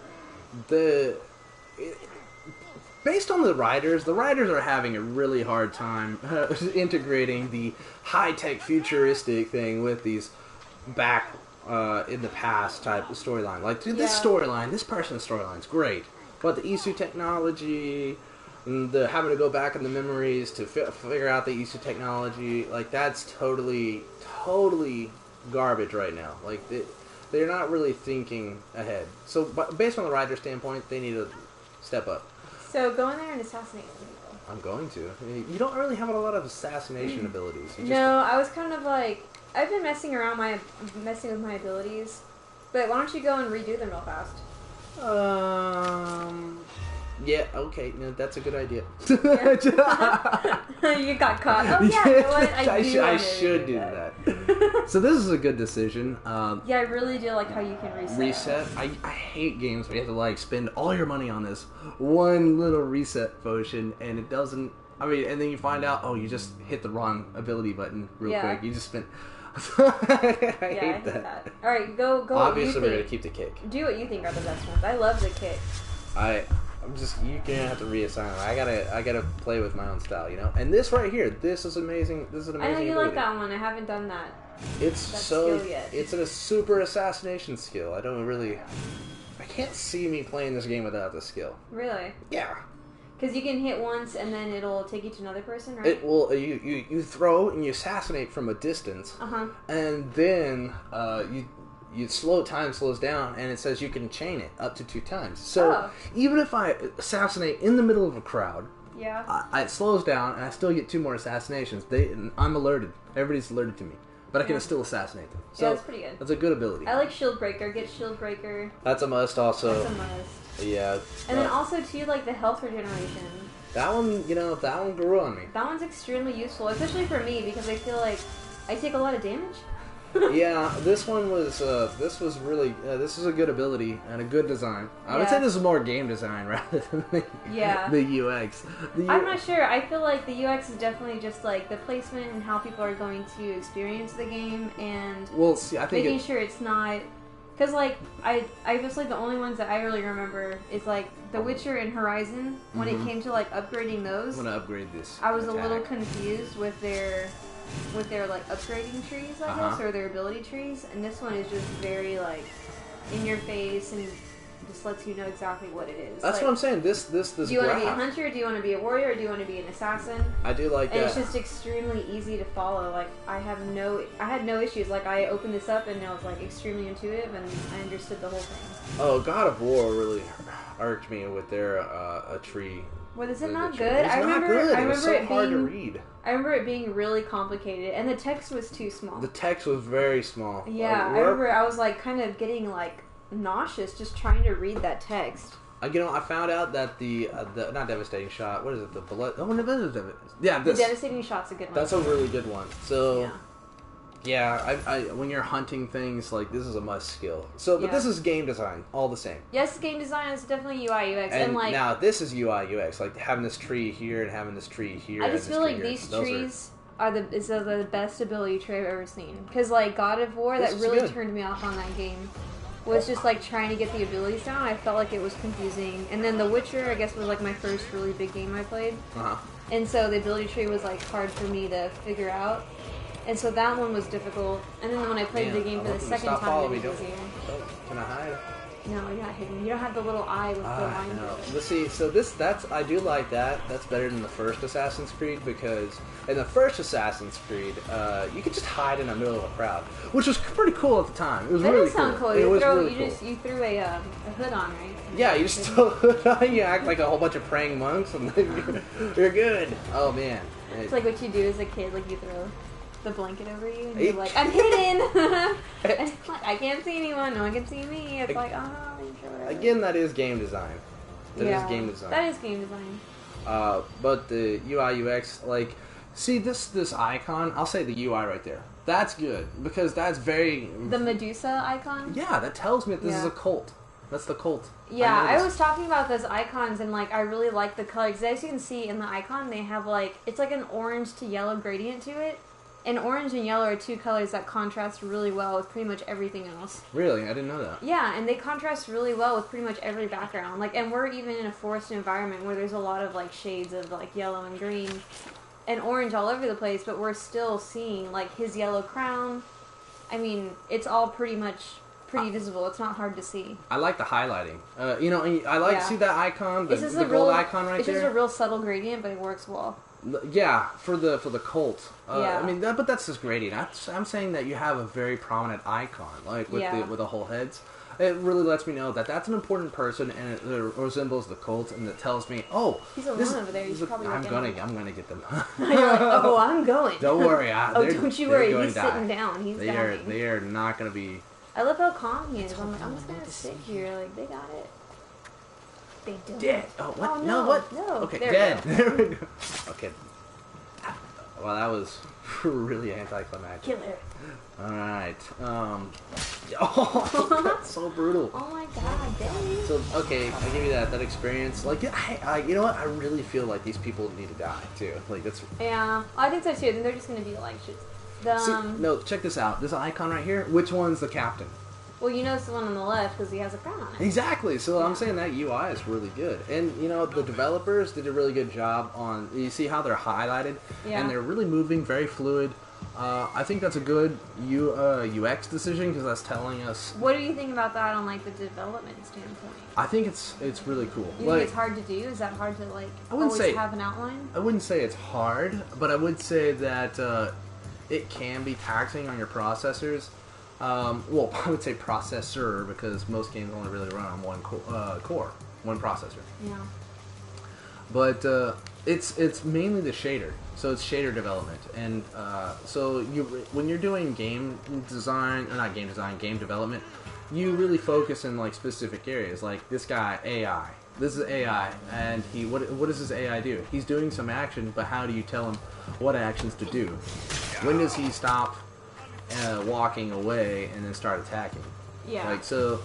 based on the writers are having a really hard time integrating the high-tech futuristic thing with these back in the past type of storyline. Like, this person's storyline's great, but the Isu technology, the having to go back in the memories to figure out the Isu technology, like, that's totally garbage right now. Like, they're not really thinking ahead. So, based on the writer's standpoint, they need to step up. So go in there and assassinate some people. I'm going to. You don't really have a lot of assassination abilities. No, I was kind of like, I've been messing with my abilities, but why don't you go and redo them real fast? Yeah, okay, no, that's a good idea. Yeah. You got caught. Oh yeah, you know what? I should do that. So this is a good decision. Yeah, I really do like how you can reset. Reset? I hate games where you have to like spend all your money on this one little reset potion, and it doesn't. I mean, and then you find out, oh, you just hit the wrong ability button real quick. You just spent. I hate that. All right, go. Obviously, we're gonna keep the kick. Do what you think are the best ones. I love the kick. you're gonna have to reassign them. I gotta play with my own style, you know. And this right here, this is amazing. This is an amazing. I know you ability. like that one. I haven't done that. It's it's a super assassination skill. I can't see me playing this game without this skill. Really? Yeah. Because you can hit once and then it'll take you to another person, right? It will. You throw and you assassinate from a distance, and then time slows down, and it says you can chain it up to 2 times. So even if I assassinate in the middle of a crowd, it slows down, and I still get 2 more assassinations. I'm alerted. Everybody's alerted to me. But I can still assassinate them. So that's pretty good. That's a good ability. I like Shield Breaker. Get Shield Breaker. That's a must also. That's a must. Yeah. And then also, too, like the health regeneration. That one, that one grew on me. That one's extremely useful, especially for me, because I feel like I take a lot of damage. Yeah, this one was, this was a good ability and a good design. I would say this is more game design rather than the UX. I'm not sure. I feel like the UX is definitely just like the placement and how people are going to experience the game, and I think making sure it's not... Because, like, I just, like, the only ones that I really remember is, like, The Witcher and Horizon. When it came to, like, upgrading those... I'm going to upgrade this. I was a little confused with their like upgrading trees, I guess, or their ability trees, and this one is just very like in your face and just lets you know exactly what it is. That's like, what I'm saying. This. Do you want to be a hunter? Do you want to be a warrior? Or do you want to be an assassin? I do like that. And it's just extremely easy to follow. Like I had no issues. Like I opened this up and I was like extremely intuitive and I understood the whole thing. Oh, God of War really irked me with their a tree. Well, is it not good? I remember it was so hard to read. I remember it being really complicated, and the text was too small. The text was very small. Yeah, I remember I was like kind of getting like nauseous just trying to read that text. I found out that the not devastating shot. What is it? The bullet? Oh, yeah, the devastating shot's a good one. That's a really good one. So. Yeah, I when you're hunting things, like, this is a must skill. So, but this is game design, all the same. Yes, game design is definitely UI, UX. And like, now, this is UI, UX, like having this tree here and having this tree here. I just feel like these trees are the best ability tree I've ever seen. Because, like, God of War, that really turned me off on that game. Was just, like, trying to get the abilities down. I felt like it was confusing. And then The Witcher, I guess, was, like, my first really big game I played. And so the ability tree was, like, hard for me to figure out. And so that one was difficult. And then when I played the game for the second time, it was easier. Can I hide? No, you're not hidden. You don't have the little eye with the line. No. Let's see. So I do like that. That's better than the first Assassin's Creed, because in the first Assassin's Creed, you could just hide in the middle of a crowd, which was pretty cool at the time. It was really cool. That cool. You threw a hood on, right? Yeah, you just throw a hood on. You act like a whole bunch of praying monks, and then you're good. Oh man. It's like what you do as a kid. Like you throw the blanket over you, and you're like, I'm hidden! I can't see anyone, no one can see me. It's like, sure. Again, that is game design. That is game design. That is game design. But the UI, UX, like, see this icon, I'll say the UI right there. That's good, because that's very... The Medusa icon? Yeah, that tells me that this is a cult. That's the cult. Yeah, I was talking about those icons, and, like, I really like the colors. As you can see in the icon, they have, like, it's like an orange to yellow gradient to it. And orange and yellow are 2 colors that contrast really well with pretty much everything else. Really? I didn't know that. Yeah, and they contrast really well with pretty much every background. Like, and we're even in a forest environment where there's a lot of, like, shades of, like, yellow and green and orange all over the place, but we're still seeing, like, his yellow crown. I mean, it's all pretty visible. It's not hard to see. I like the highlighting. I like see that icon, the gold icon right there? It's just a real subtle gradient, but it works well. Yeah, for the cult. I mean, but that's just gradient. I'm saying that you have a very prominent icon, like with the whole heads. It really lets me know that that's an important person, and it resembles the cult, and it tells me, he's alone over there. He's probably I'm gonna get them. You're like, I'm going. Don't worry. Don't you worry. He's sitting down. He's dying. They are not gonna be. I love how calm he is. I'm like, I'm just gonna sit here. Like, they got it. They don't. Dead. Oh, what? Oh, no, what? No. Okay, dead. There we go. Okay. Well, that was really anticlimactic. Killer. Alright. That's so brutal. Oh my god, dead. So, okay, I'll give you that experience. Like, you know what? I really feel like these people need to die, too. Like, that's... Yeah, I think so, too. Then they're just gonna be like, shit. No, check this out. This icon right here, which one's the captain? Well, you know it's the one on the left because he has a crown on it. Exactly. So I'm saying that UI is really good, and you know the developers did a really good job on. You see how they're highlighted, and they're really moving, very fluid. I think that's a good UX decision because that's telling us. What do you think about that on like the development standpoint? I think it's really cool. You think it's hard to do? Is that hard to like always have an outline? I wouldn't say it's hard, but I would say that it can be taxing on your processors. Well, I would say processor because most games only really run on one core, one processor. Yeah. But it's mainly the shader, so it's shader development, and so when you're doing game design, or not game design, game development, you really focus in like specific areas. Like this guy AI, this is AI, and what does this AI do? He's doing some action, but how do you tell him what actions to do? When does he stop walking away and then start attacking? Yeah. Like so.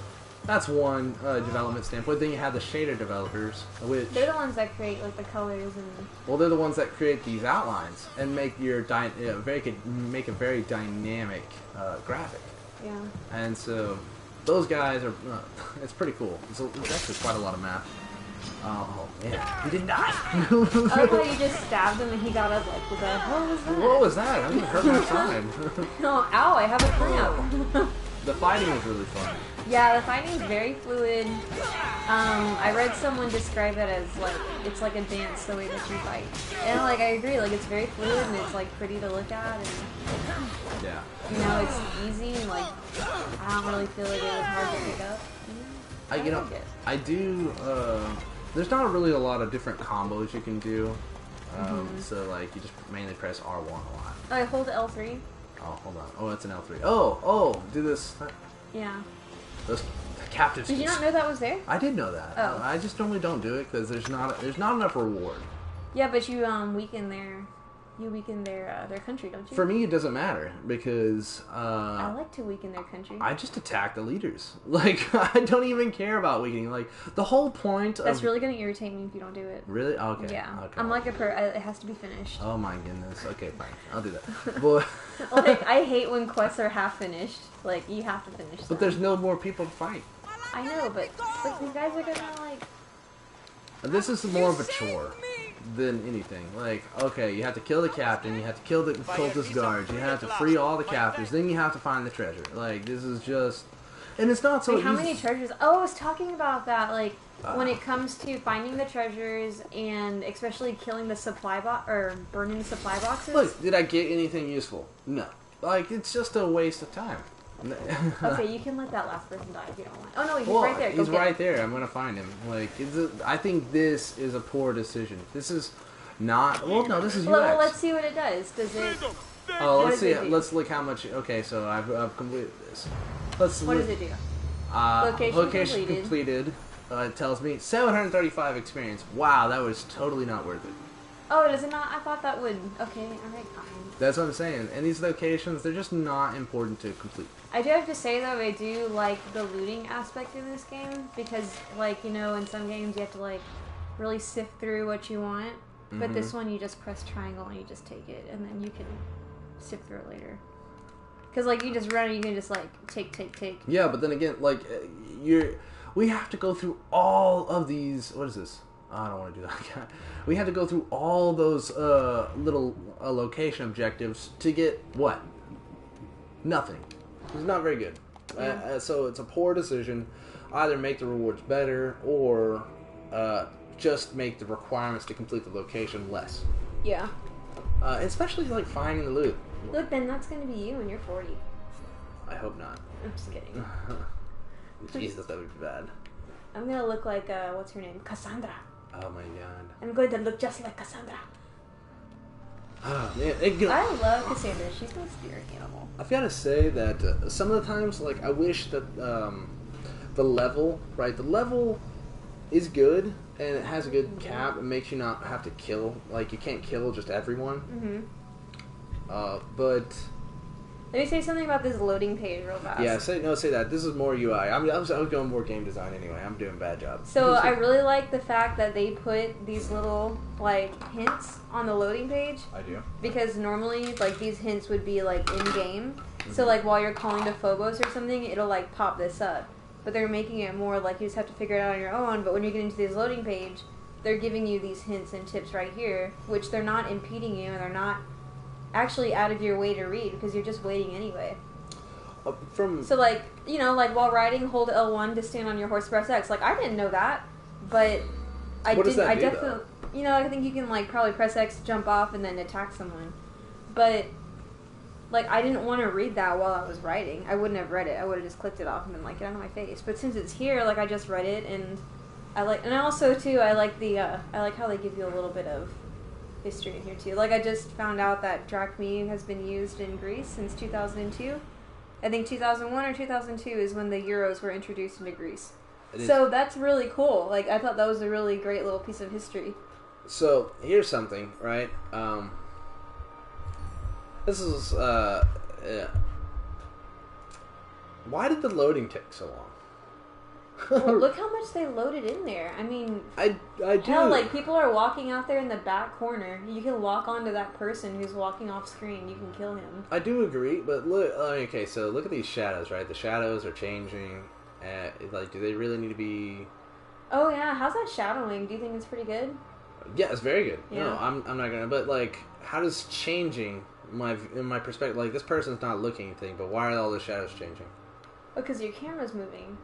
That's one development standpoint. Then you have the shader developers, which they're the ones that create like the colors and. Well, they're the ones that create these outlines and make your make a very dynamic graphic. Yeah. And so those guys are. It's pretty cool. It's actually quite a lot of math. Oh man, he didn't die. I like how you just stabbed him and he got up like, what the hell was that? What was that? I didn't hurt my side. No, ow! I have a cramp. The fighting was really fun. Yeah, the fighting is very fluid. I read someone describe it as like it's like a dance the way that you fight, and like I agree. Like it's very fluid and it's like pretty to look at, and yeah, you know it's easy and like I don't really feel like it was hard to pick up. I do. There's not really a lot of different combos you can do. So like you just mainly press R1 a lot. I hold L3. Oh, hold on. Oh, it's an L3. Oh, do this. Yeah. Those captives. Did you not know that was there? I did know that. Oh. I just normally don't do it because there's not enough reward. Yeah, but you weaken their country, don't you? For me, it doesn't matter because I like to weaken their country. I just attack the leaders. Like I don't even care about weakening. Like the whole point. That's really gonna irritate me if you don't do it. Really? Okay. Yeah. Okay. I'm like it has to be finished. Oh my goodness. Okay, fine. I'll do that. But like I hate when quests are half finished. Like you have to finish them. But there's no more people to fight. I know, but like these guys are gonna like. This is more of a chore than anything. Like, okay, you have to kill the captain, you have to kill the cultist guards, you have to free all the captives, then you have to find the treasure. Like, this is just... And it's not so easy. How many treasures? Oh, I was talking about that, like, when it comes to finding the treasures and especially killing the supply box, or burning the supply boxes. Look, did I get anything useful? No. Like, it's just a waste of time. Okay, you can let that last person die if you don't want. Oh no, he's well, right there. He's right there. I'm gonna find him. Like, I think this is a poor decision. This is not. Well, no, this is UX. Well, let's see what it does. Does it? Oh, let's see. Let's look how much. Okay, so I've completed this. What does it do? Location completed. It tells me 735 experience. Wow, that was totally not worth it. Oh, does it not? I thought that would. Okay, alright, fine. That's what I'm saying. And these locations, they're just not important to complete. I do have to say, though, I do like the looting aspect in this game. Because, like, you know, in some games you have to, like, really sift through what you want. But this one, you just press triangle and you just take it. And then you can sift through it later. Because, like, you just run and you can just, like, take. Yeah, but then again, like, we have to go through all of these... What is this? Oh, I don't want to do that. We had to go through all those little location objectives to get what? Nothing. It's not very good. Yeah. So it's a poor decision. Either make the rewards better or just make the requirements to complete the location less. Yeah. Especially like finding the loot. Look, then that's going to be you when you're 40. I hope not. I'm just kidding. Jesus, that would be bad. I'm going to look like, what's her name? Cassandra. Oh my god. I'm going to look just like Cassandra. Oh, man. I love Cassandra. She's my spirit animal. I've got to say that some of the times, like, I wish that the level, right? The level is good, and it has a good cap. It makes you not have to kill. Like, you can't kill just everyone. But... Let me say something about this loading page real fast. Yeah, say that. This is more UI. I was going more game design anyway. I'm doing a bad job. So I really like the fact that they put these little, like, hints on the loading page. I do. Because normally, like, these hints would be, like, in-game. So like while you're calling to Phobos or something, it'll like pop this up. But they're making it more like you just have to figure it out on your own. But when you get into this loading page, they're giving you these hints and tips right here, which they're not impeding you and they're not actually out of your way to read because you're just waiting anyway. So like, you know, like while riding, hold L1 to stand on your horse, press X. Like I didn't know that, but I definitely, you know, I think you can like probably press X, jump off, and then attack someone. But like I didn't want to read that while I was riding. I wouldn't have read it. I would have just clicked it off and been like, get out of my face. But since it's here, like I just read it, and I also too I like the I like how they give you a little bit of history in here too. Like I just found out that drachme has been used in Greece since 2002. I think 2001 or 2002 is when the euros were introduced into Greece. So that's really cool. Like I thought that was a really great little piece of history. So here's something, right? This is why did the loading take so long? Well, look how much they loaded in there. I mean, I do. Hell, like people are walking out there in the back corner. You can walk onto that person who's walking off screen. You can kill him. I do agree, but look. Okay, so look at these shadows, right? The shadows are changing. Like, do they really need to be? Oh yeah, how's that shadowing? Do you think it's pretty good? Yeah, it's very good. Yeah. No, I'm not gonna. But like, how does changing in my perspective? Like, this person's not looking at anything, but why are all the shadows changing? Oh, because your camera's moving.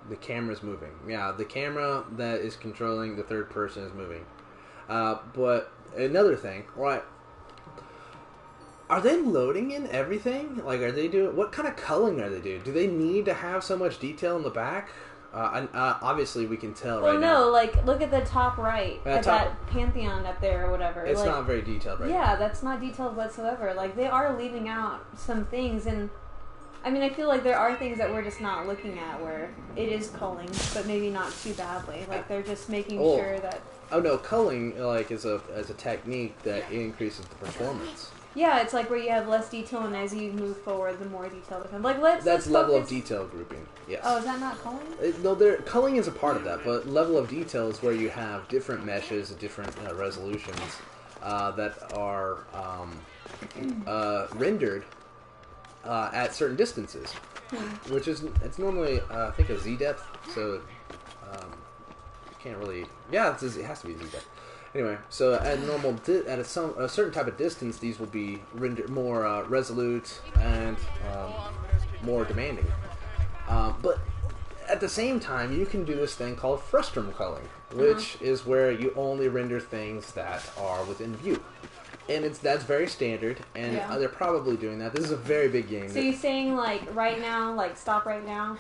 The camera's moving. Yeah, the camera that is controlling the third person is moving. But another thing, right? Are they loading in everything? Like, are they doing... What kind of culling are they doing? Do they need to have so much detail in the back? Obviously, we can tell right now. Well, no, like, look at the top right. At that Pantheon up there or whatever. It's like, not very detailed right now. Yeah, that's not detailed whatsoever. Like, they are leaving out some things, and... I mean, I feel like there are things that we're just not looking at where it is culling, but maybe not too badly. Like, they're just making sure that... Oh, no, culling, like, is a technique that increases the performance. Yeah, it's like where you have less detail, and as you move forward, the more detail becomes. Like, That's level of detail grouping, yes. Oh, is that not culling? No, culling is a part of that, but level of detail is where you have different meshes, different resolutions that are rendered at certain distances, which is it's normally I think a z depth, so you can't really it has to be z depth. Anyway, so at normal at a certain type of distance, these will be rendered more resolute and more demanding. But at the same time, you can do this thing called frustum culling, which is where you only render things that are within view. And that's very standard, and they're probably doing that. This is a very big game. So you're saying, like, right now, like, stop right now?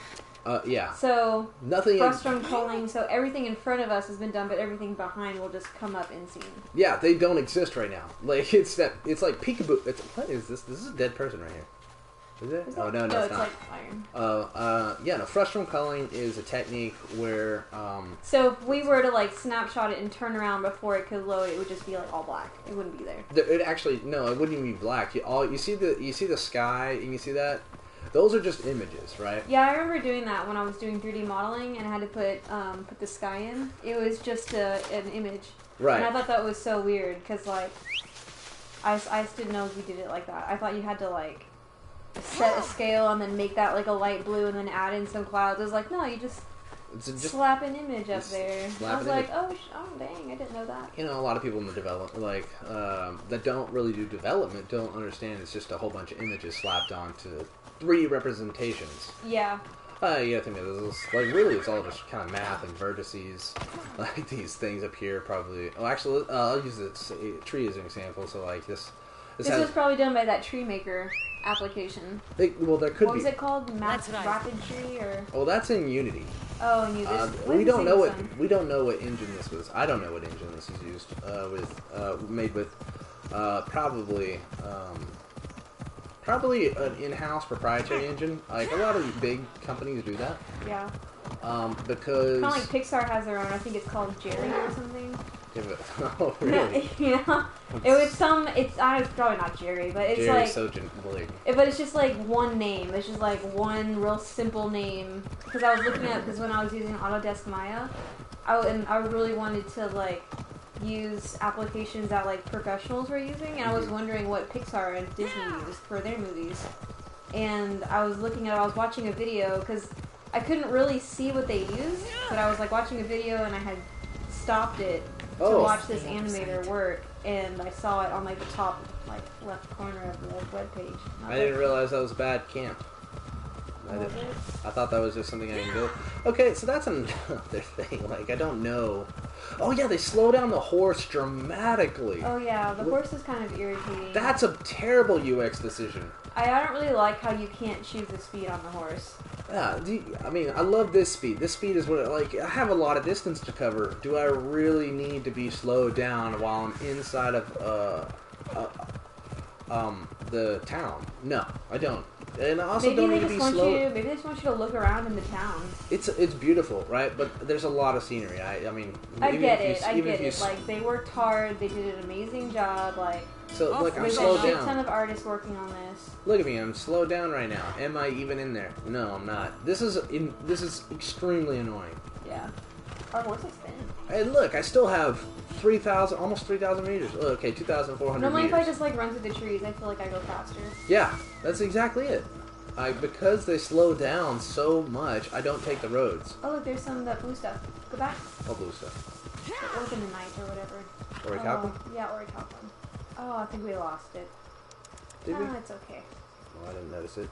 Yeah. So, nothing frustum culling, so everything in front of us has been done, but everything behind will just come up in scene. Yeah, they don't exist right now. Like, it's like peekaboo. What is this? This is a dead person right here. Is it? No, it's not. Like iron. Yeah, no, frustum culling is a technique where, So if we were to, like, snapshot it and turn around before it could load, it would just be, like, all black. It wouldn't be there. It actually, no, it wouldn't even be black. You see the sky, and you see that? Those are just images, right? Yeah, I remember doing that when I was doing 3D modeling, and I had to put the sky in. It was just an image. Right. And I thought that was so weird, because, like, I just didn't know if you did it like that. I thought you had to, like, set a scale and then make that like a light blue and then add in some clouds. I was like, no, you just slap an image up there. I was like, oh dang, I didn't know that. You know, a lot of people in the development, like, that don't really do development, don't understand it's just a whole bunch of images slapped onto 3D representations. Yeah. You gotta think of this. Like, really, it's all just kind of math and vertices. Like, these things up here probably... Oh, actually, I'll use this tree as an example. So, like, this was probably done by that tree maker application. Well, there could be. What was it called? Rapid Tree, or? Oh, that's in Unity. Oh, in Unity. We don't know what engine this was. I don't know what engine this is used made with. Probably an in-house proprietary engine. Like, a lot of big companies do that. Yeah. Because... Kind of like Pixar has their own. I think it's called Jerry or something. Oh, really? Yeah. It's probably not Jerry, but it's Jerry's like... But it's just like one name. It's just like one real simple name. Because I was looking at... Because when I was using Autodesk Maya, I really wanted to, like, use applications that, like, professionals were using. And I was wondering what Pixar and Disney used for their movies. and I was watching a video because I couldn't really see what they used, but I was like watching a video and I had stopped it to watch this animator work, and I saw it on like the top like left corner of the webpage. I didn't realize that was a bad camp. I thought that was just something I can do. Okay, so that's another thing. Like, I don't know. Oh yeah, they slow down the horse dramatically. Oh yeah, the horse is kind of irritating. That's a terrible UX decision. I don't really like how you can't choose the speed on the horse. Yeah, I mean, I love this speed. This speed is what, like, I have a lot of distance to cover. Do I really need to be slowed down while I'm inside of the town? No, I don't. And I also don't need to be slow. Maybe they just want you to look around in the town. It's beautiful, right? But there's a lot of scenery. I mean, I get it. Like, they worked hard. They did an amazing job. Like, so look, I'm there's slowed a shit down. ton of artists working on this. Look at me, I'm slowed down right now. Am I even in there? No, I'm not. This is extremely annoying. Yeah. Our horse is thin. Hey, look, I still have 3,000, almost 3,000 meters. Oh, okay, 2,400 Normally, meters. if I just like run through the trees, I feel like I go faster. Yeah, that's exactly it. Because they slow down so much, I don't take the roads. Oh, look, there's some of that blue stuff. Go back. Oh, blue stuff. Open the night or whatever. Orichalcum? Yeah, Orichalcum. Oh, I think we lost it. Did we? It's okay. Oh, I didn't notice it.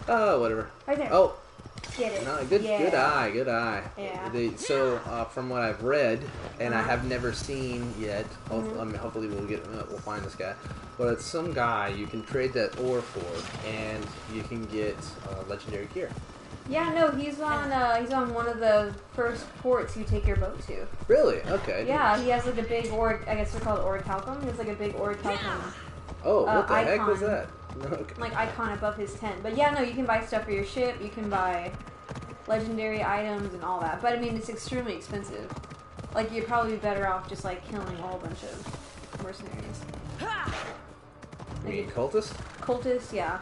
Oh, whatever. Right there. Oh. Get it. No, good eye. Yeah. So, from what I've read, and I have never seen yet, I mean, hopefully we'll find this guy, but it's some guy you can trade that ore for, and you can get legendary gear. Yeah, no, he's on one of the first ports you take your boat to. Really? Okay. Yeah, he has like a big I guess they're called orichalcum. He has like a big orichalcum. Oh, what the heck was icon. that? Okay. Like icon above his tent. But yeah, no, you can buy stuff for your ship. You can buy legendary items and all that. But I mean, it's extremely expensive. Like, you'd probably be better off just like killing a whole bunch of mercenaries. You mean cultists? Cultists, yeah.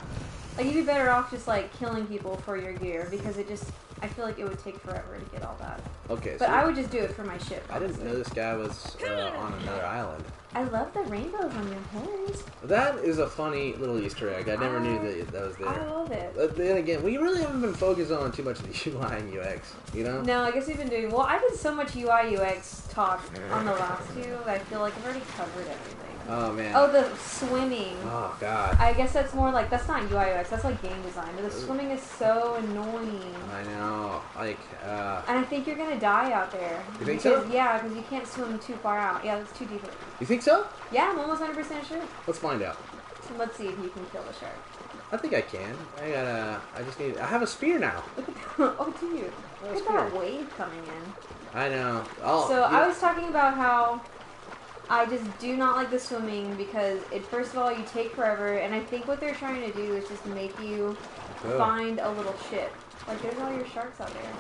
Like, you'd be better off just like killing people for your gear, because I feel like it would take forever to get all that. Okay. But so I would just do it for my ship. I didn't know this guy was on another island. I love the rainbows on your horse. That is a funny little Easter egg. I never knew that was there. I love it. But then again, we really haven't been focused on too much of the UI and UX, you know? No, I guess we've been doing... Well, I did so much UI UX talk on the last two that I feel like I've already covered everything. Oh, man. Oh, the swimming. Oh, God. I guess that's more like... That's not UI UX. That's like game design. But the swimming is so annoying. I know. Like, And I think you're going to die out there. You think so? Yeah, because you can't swim too far out. Yeah, that's too deep. You think so? Yeah, I'm almost 100% sure. Let's find out. So let's see if you can kill the shark. I think I can. I have a spear now. Look at that. Oh, do you? Look at that wave coming in. I know. Oh, So I was talking about how I just do not like the swimming because first of all, you take forever, and I think what they're trying to do is just make you find a little ship. Like, there's all your sharks out there.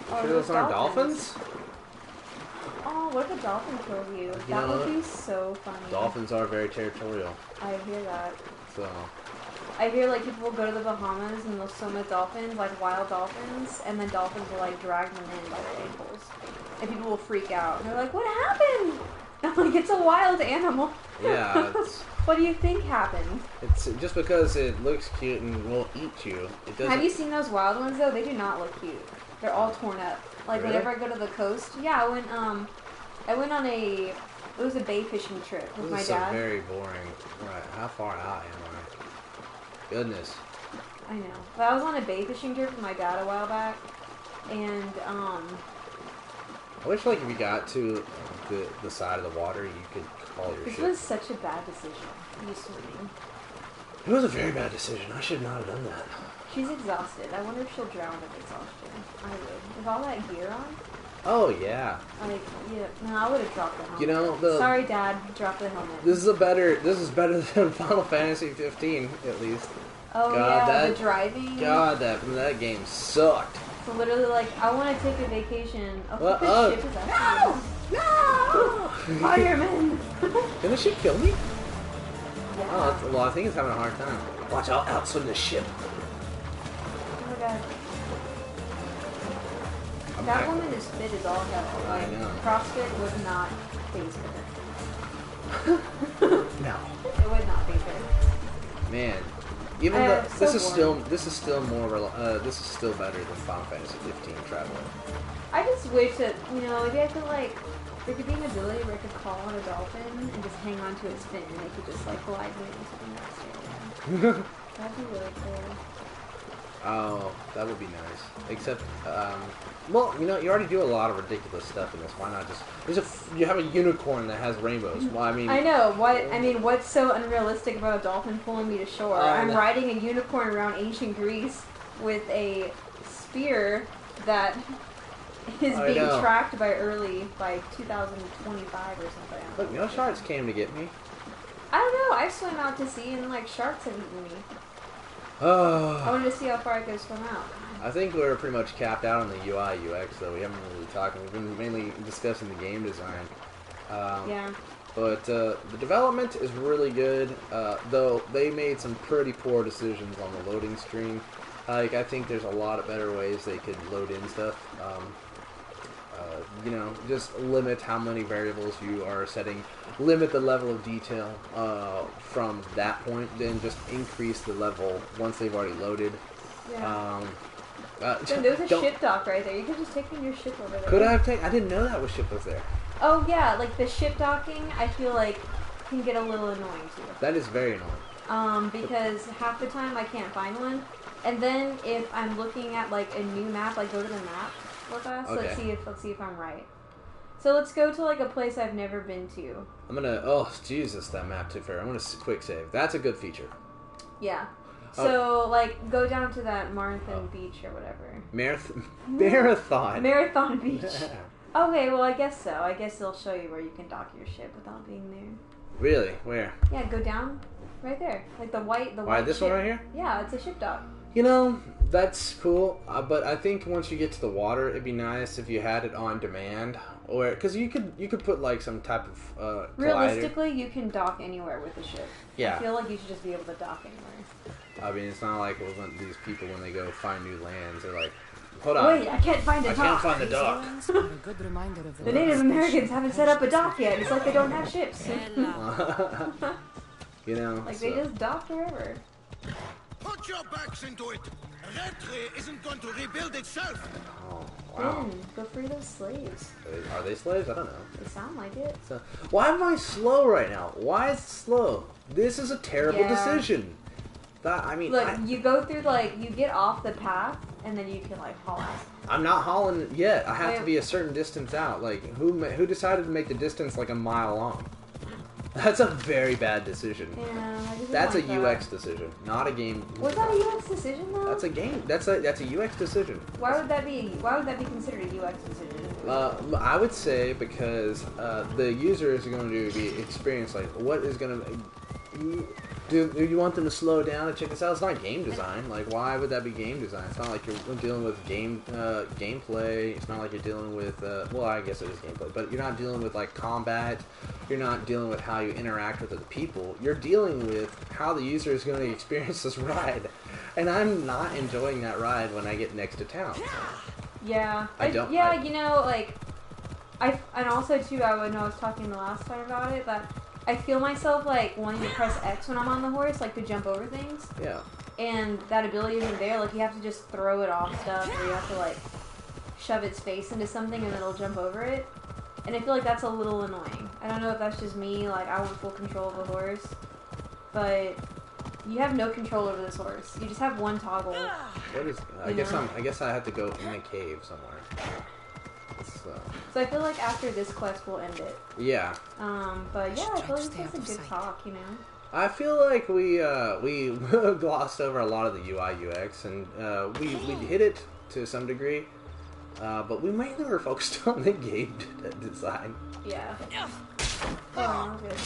Oh, sure those aren't dolphins? Oh, what if a dolphin kills you? That would be so funny. Dolphins are very territorial. I hear that. So I hear, like, people will go to the Bahamas and they'll swim with dolphins, like wild dolphins, and then dolphins will, like, drag them in by their ankles. And people will freak out. And they're like, what happened? I'm like, it's a wild animal. Yeah. What do you think happened? It's just because it looks cute and will eat you. It doesn't. Have you seen those wild ones, though? They do not look cute. They're all torn up. Like, really? Whenever I go to the coast, yeah, I went on it was a bay fishing trip with my dad. This is very boring. Right, how far out am I? Goodness. I know. But I was on a bay fishing trip with my dad a while back, and I wish, like, if you got to the side of the water, you could call your ship. This was such a bad decision. You swimming. It was a very bad decision. I should not have done that. She's exhausted. I wonder if she'll drown of exhaustion. I would. With all that gear on? Oh, yeah. Like, yeah. No, I would have dropped the helmet. You know, Sorry, Dad. Drop the helmet. This is better than Final Fantasy 15, at least. Oh, God, yeah, the driving. God, that game sucked. So literally, like, I want to take a vacation. What? The ship is actually... No! Fireman! Can the ship kill me? Yeah. Oh, well, I think it's having a hard time. Watch, I'll outswim the ship. Oh my god. I'm That back. woman is fit as all hell. I Like, know. CrossFit would not phase her. No. It would not phase her. Man. Even though this is boring. still this is still better than Final Fantasy 15 Traveler. I just wish that, maybe I could there could be an ability where I could call on a dolphin and just hang on to its fin and it could just glide me into the next area. That'd be really cool. Oh, that would be nice. Except, well, you already do a lot of ridiculous stuff in this. Why not just you have a unicorn that has rainbows. Well, I mean, I know. What's so unrealistic about a dolphin pulling me to shore? I'm riding a unicorn around ancient Greece with a spear that is being tracked by 2025 or something. Look, sharks came to get me. I don't know. I swam out to sea and sharks have eaten me. Oh. I wanted to see how far I could swim out. I think we're pretty much capped out on the UI UX though. We haven't really talked. We've been mainly discussing the game design. Yeah. But the development is really good. Though they made some pretty poor decisions on the loading screen. I think there's a lot of better ways they could load in stuff. Just limit how many variables you are setting, limit the level of detail from that point, then just increase the level once they've already loaded. Yeah. There's a ship dock right there. You could just take your ship over there. Could I have taken? I didn't know that ship was there. Oh yeah, the ship docking, I feel can get a little annoying too. That is very annoying. Because half the time I can't find one, and then if I'm looking at a new map, go to the map with us. Okay. Let's see if I'm right. So let's go to a place I've never been to. I'm gonna. Oh Jesus, that map took forever. I'm gonna quick save. That's a good feature. Yeah. So go down to that Marathon Beach or whatever. Marathon. Marathon Beach. Okay, well I guess so. I guess they'll show you where you can dock your ship without being there. Really? Where? Yeah, go down. Right there. The white Why, this ship. one right here? Yeah, it's a ship dock. That's cool, but I think once you get to the water, it'd be nice if you had it on demand, or because you could put some type of realistically, you can dock anywhere with the ship. Yeah, I feel like you should just be able to dock anywhere. I mean, it's not like when these people when they go find new lands, they're like, hold on, wait, I can't find a dock. I can't find the dock. The Native Americans haven't set up a dock yet. It's like they don't have ships. They just dock wherever. Put your backs into it. Redtree isn't going to rebuild itself. Oh, wow. Ben, go free those slaves. Are they slaves? I don't know. They sound like it. So, why am I slow right now? Why is it slow? This is a terrible decision. Look, you go through you get off the path and then you can haul out. I'm not hauling yet. I have to be a certain distance out. Who decided to make the distance a mile long? That's a very bad decision. Yeah, that's a UX decision, not a game. Was that a UX decision though? That's a game. That's a UX decision. Why would that be considered a UX decision? I would say because the user is going to be experience what is going to. Do you want them to slow down and check this out? It's not game design. Why would that be game design? It's not like you're dealing with gameplay. It's not like you're dealing with, well, I guess it is gameplay, but you're not dealing with, combat. You're not dealing with how you interact with other people. You're dealing with how the user is going to experience this ride. And I'm not enjoying that ride when I get next to town. Yeah. I don't. Yeah, and also, too, I was talking the last time about it, that I feel myself wanting to press X when I'm on the horse, to jump over things. Yeah. And that ability isn't there. You have to just throw it off stuff, or you have to shove its face into something and it'll jump over it. And I feel like that's a little annoying. I don't know if that's just me. I want full control of the horse, but you have no control over this horse. You just have one toggle. What is? I guess I have to go in a cave somewhere. So I feel like after this quest we'll end it. Yeah. But yeah, I feel like this was a good talk, I feel like we glossed over a lot of the UI UX, and we hit it to some degree, but we mainly were focused on the game design. Yeah. Oh, good.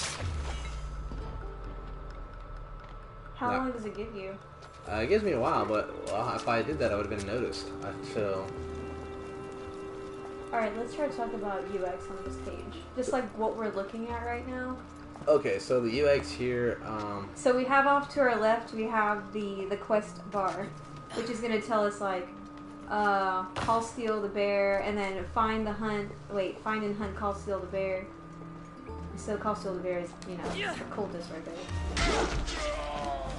How long does it give you? It gives me a while, but if I did that, I would have been noticed. I feel. Alright, let's try to talk about UX on this page. Just what we're looking at right now. Okay, so the UX here... So we have off to our left, we have the quest bar, which is going to tell us, call steal the bear, and then find and hunt call steal the bear. So call steal the bear is, the cultist right there.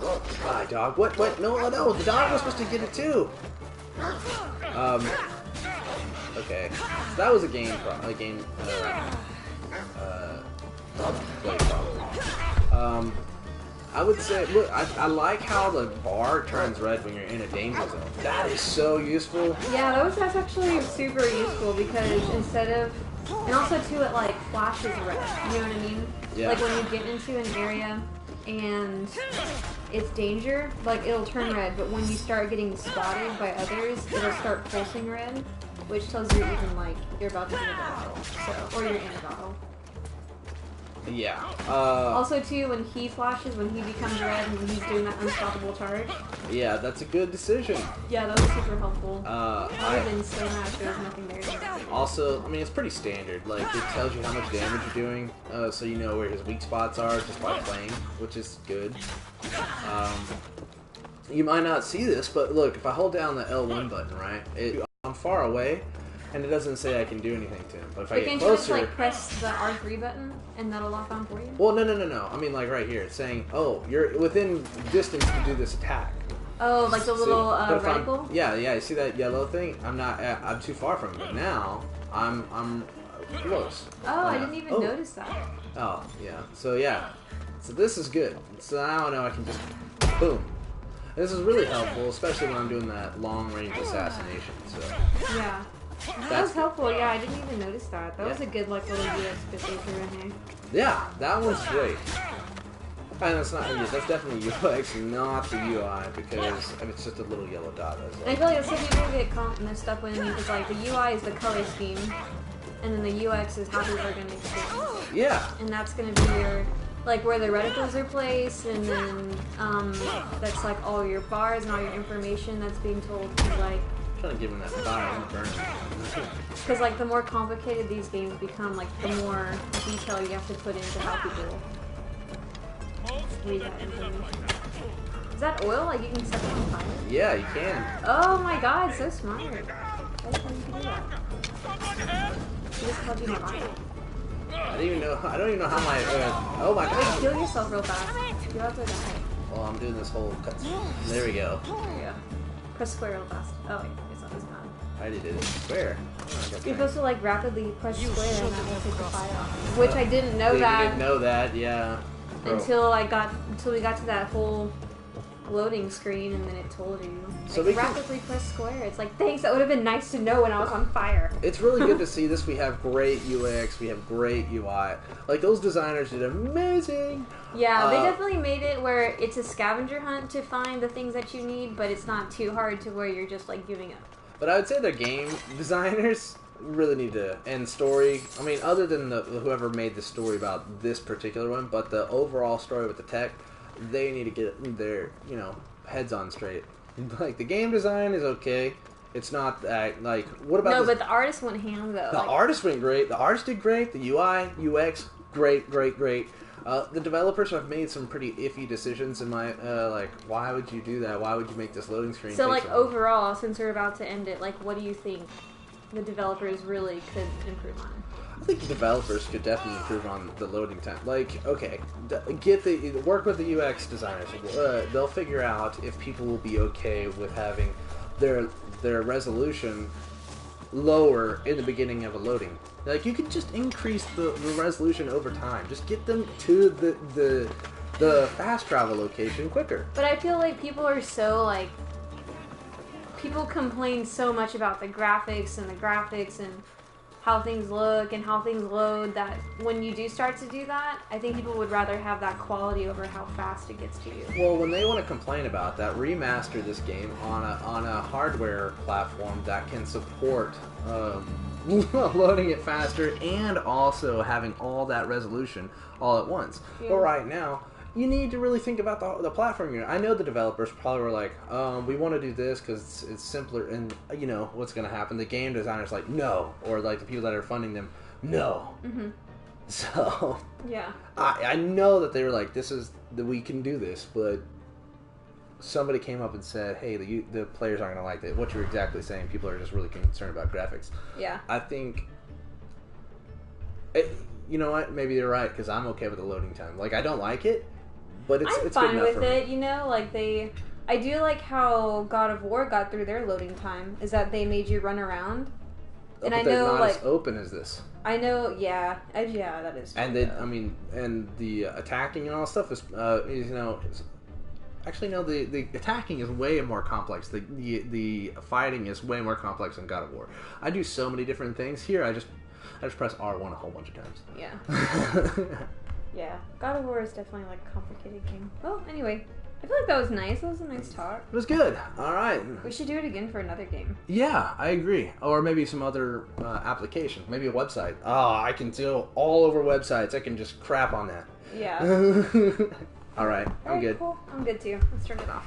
Die, dog. What? No, no. The dog was supposed to get it too. Okay. So that was a game play problem. I would say, look, I like how the bar turns red when you're in a danger zone. That is so useful. Yeah, that's actually super useful because instead of, and also too, it like flashes red. You know what I mean? Yeah. Like when you get into an area and it's danger, like it'll turn red, but when you start getting spotted by others, it'll start pulsing red, which tells you even like you're about to be in a battle, so, or you're in a battle. Yeah. Also, too, when he flashes, when he becomes red, and he's doing that unstoppable charge. Yeah, that's a good decision. Yeah, that was super helpful. I would have been so mad if there was nothing there. Also, I mean, it's pretty standard. Like, it tells you how much damage you're doing, so you know where his weak spots are just by playing, which is good. You might not see this, but look, if I hold down the L1 button, right, I'm far away, and it doesn't say I can do anything to him. But if I get closer... Can't you just, like, press the R3 button, and that'll lock on for you? Well, no. I mean, like, right here. It's saying, oh, you're within distance to do this attack. Oh, like the little reticle? Yeah, you see that yellow thing? I'm too far from it, but now I'm close. Oh, I didn't even notice that. Oh, yeah. So, yeah. So this is good. So now I know I can just... Boom. This is really helpful, especially when I'm doing that long-range assassination, so... Yeah. That was helpful, yeah, I didn't even notice that. That was a good, like, little UX bit they threw in there. Yeah, that one's great. And that's definitely UX, not the UI, because it's just a little yellow dot. I feel like some people get messed up when it's like the UI is the color scheme, and then the UX is how people are going to experience it. Yeah. And that's going to be your, like, where the reticles are placed, and then that's like all your bars and all your information that's being told to, like... Trying to give him that fire and burn. Because, like, the more complicated these games become, like, the more detail you have to put into how people read that information. Is that oil? Like, you can set it on fire? Yeah, you can. Oh my god, so smart. I didn't know you could do that. She just called you fire. I don't even know how my... oh my god. Kill yourself real fast. You're about to die. Well, I'm doing this whole cut. There we go. There you go. Press square real fast. Oh, wait. It's not. I already did it. Square. You're supposed to, like, rapidly press square and that will take the fire off. Which I didn't know that. You didn't know that, yeah. Until we got to that whole loading screen, and then it told you. So like, rapidly press square. It's like, thanks, that would have been nice to know when I was on fire. It's really good to see this. We have great UX, we have great UI. Like, those designers did amazing. Yeah, they definitely made it where it's a scavenger hunt to find the things that you need, but it's not too hard to where you're just, like, giving up. But I would say the game designers really need to end story. I mean, other than whoever made the story about this particular one, but the overall story with the tech, they need to get their, heads on straight. Like, the game design is okay. It's not that, like, what about No, but the artist went ham, though. The artist went great. The artist did great. The UI, UX, great. The developers have made some pretty iffy decisions in my, like, why would you do that? Why would you make this loading screen So, take like, so long? overall, since we're about to end it, like, what do you think the developers really could improve on? I think the developers could definitely improve on the loading time. Like, okay, work with the UX designers. They'll figure out if people will be okay with having their resolution lower in the beginning of a loading. Like, you could just increase the resolution over time. Just get them to the fast travel location quicker. But I feel like people are so, like... People complain so much about the graphics and how things look and how things load that when you do start to do that, I think people would rather have that quality over how fast it gets to you. Well, when they want to complain about that, remaster this game on a hardware platform that can support loading it faster and also having all that resolution all at once. Yeah. But right now, you need to really think about the platform unit. I know the developers probably were like, we want to do this because it's simpler, and you know what's going to happen. The game designer's like, no, or like the people that are funding them, no. Mm-hmm. So yeah, I know that they were like, we can do this, but somebody came up and said, hey, the players aren't going to like it. What you're exactly saying, people are just really concerned about graphics. Yeah, I think. You know what? Maybe they're right because I'm okay with the loading time. Like, I don't like it, but it's I'm it's fine good enough with for me. it. You know, like I do like how God of War got through their loading time. Is that they made you run around, Oh, and but I they're know not like as open as this. I know, yeah, that is. True, And then, though. I mean, and the attacking and all that stuff is actually no, the attacking is way more complex. The fighting is way more complex than God of War. I do so many different things here. I just press R1 a whole bunch of times. Yeah. Yeah, God of War is definitely like a complicated game. Well, anyway, I feel like that was nice. That was a nice talk. It was good. All right. We should do it again for another game. Yeah, I agree. Or maybe some other application. Maybe a website. Oh, I can do all over websites. I can just crap on that. Yeah. All right. I'm good. Cool. I'm good too. Let's turn it off.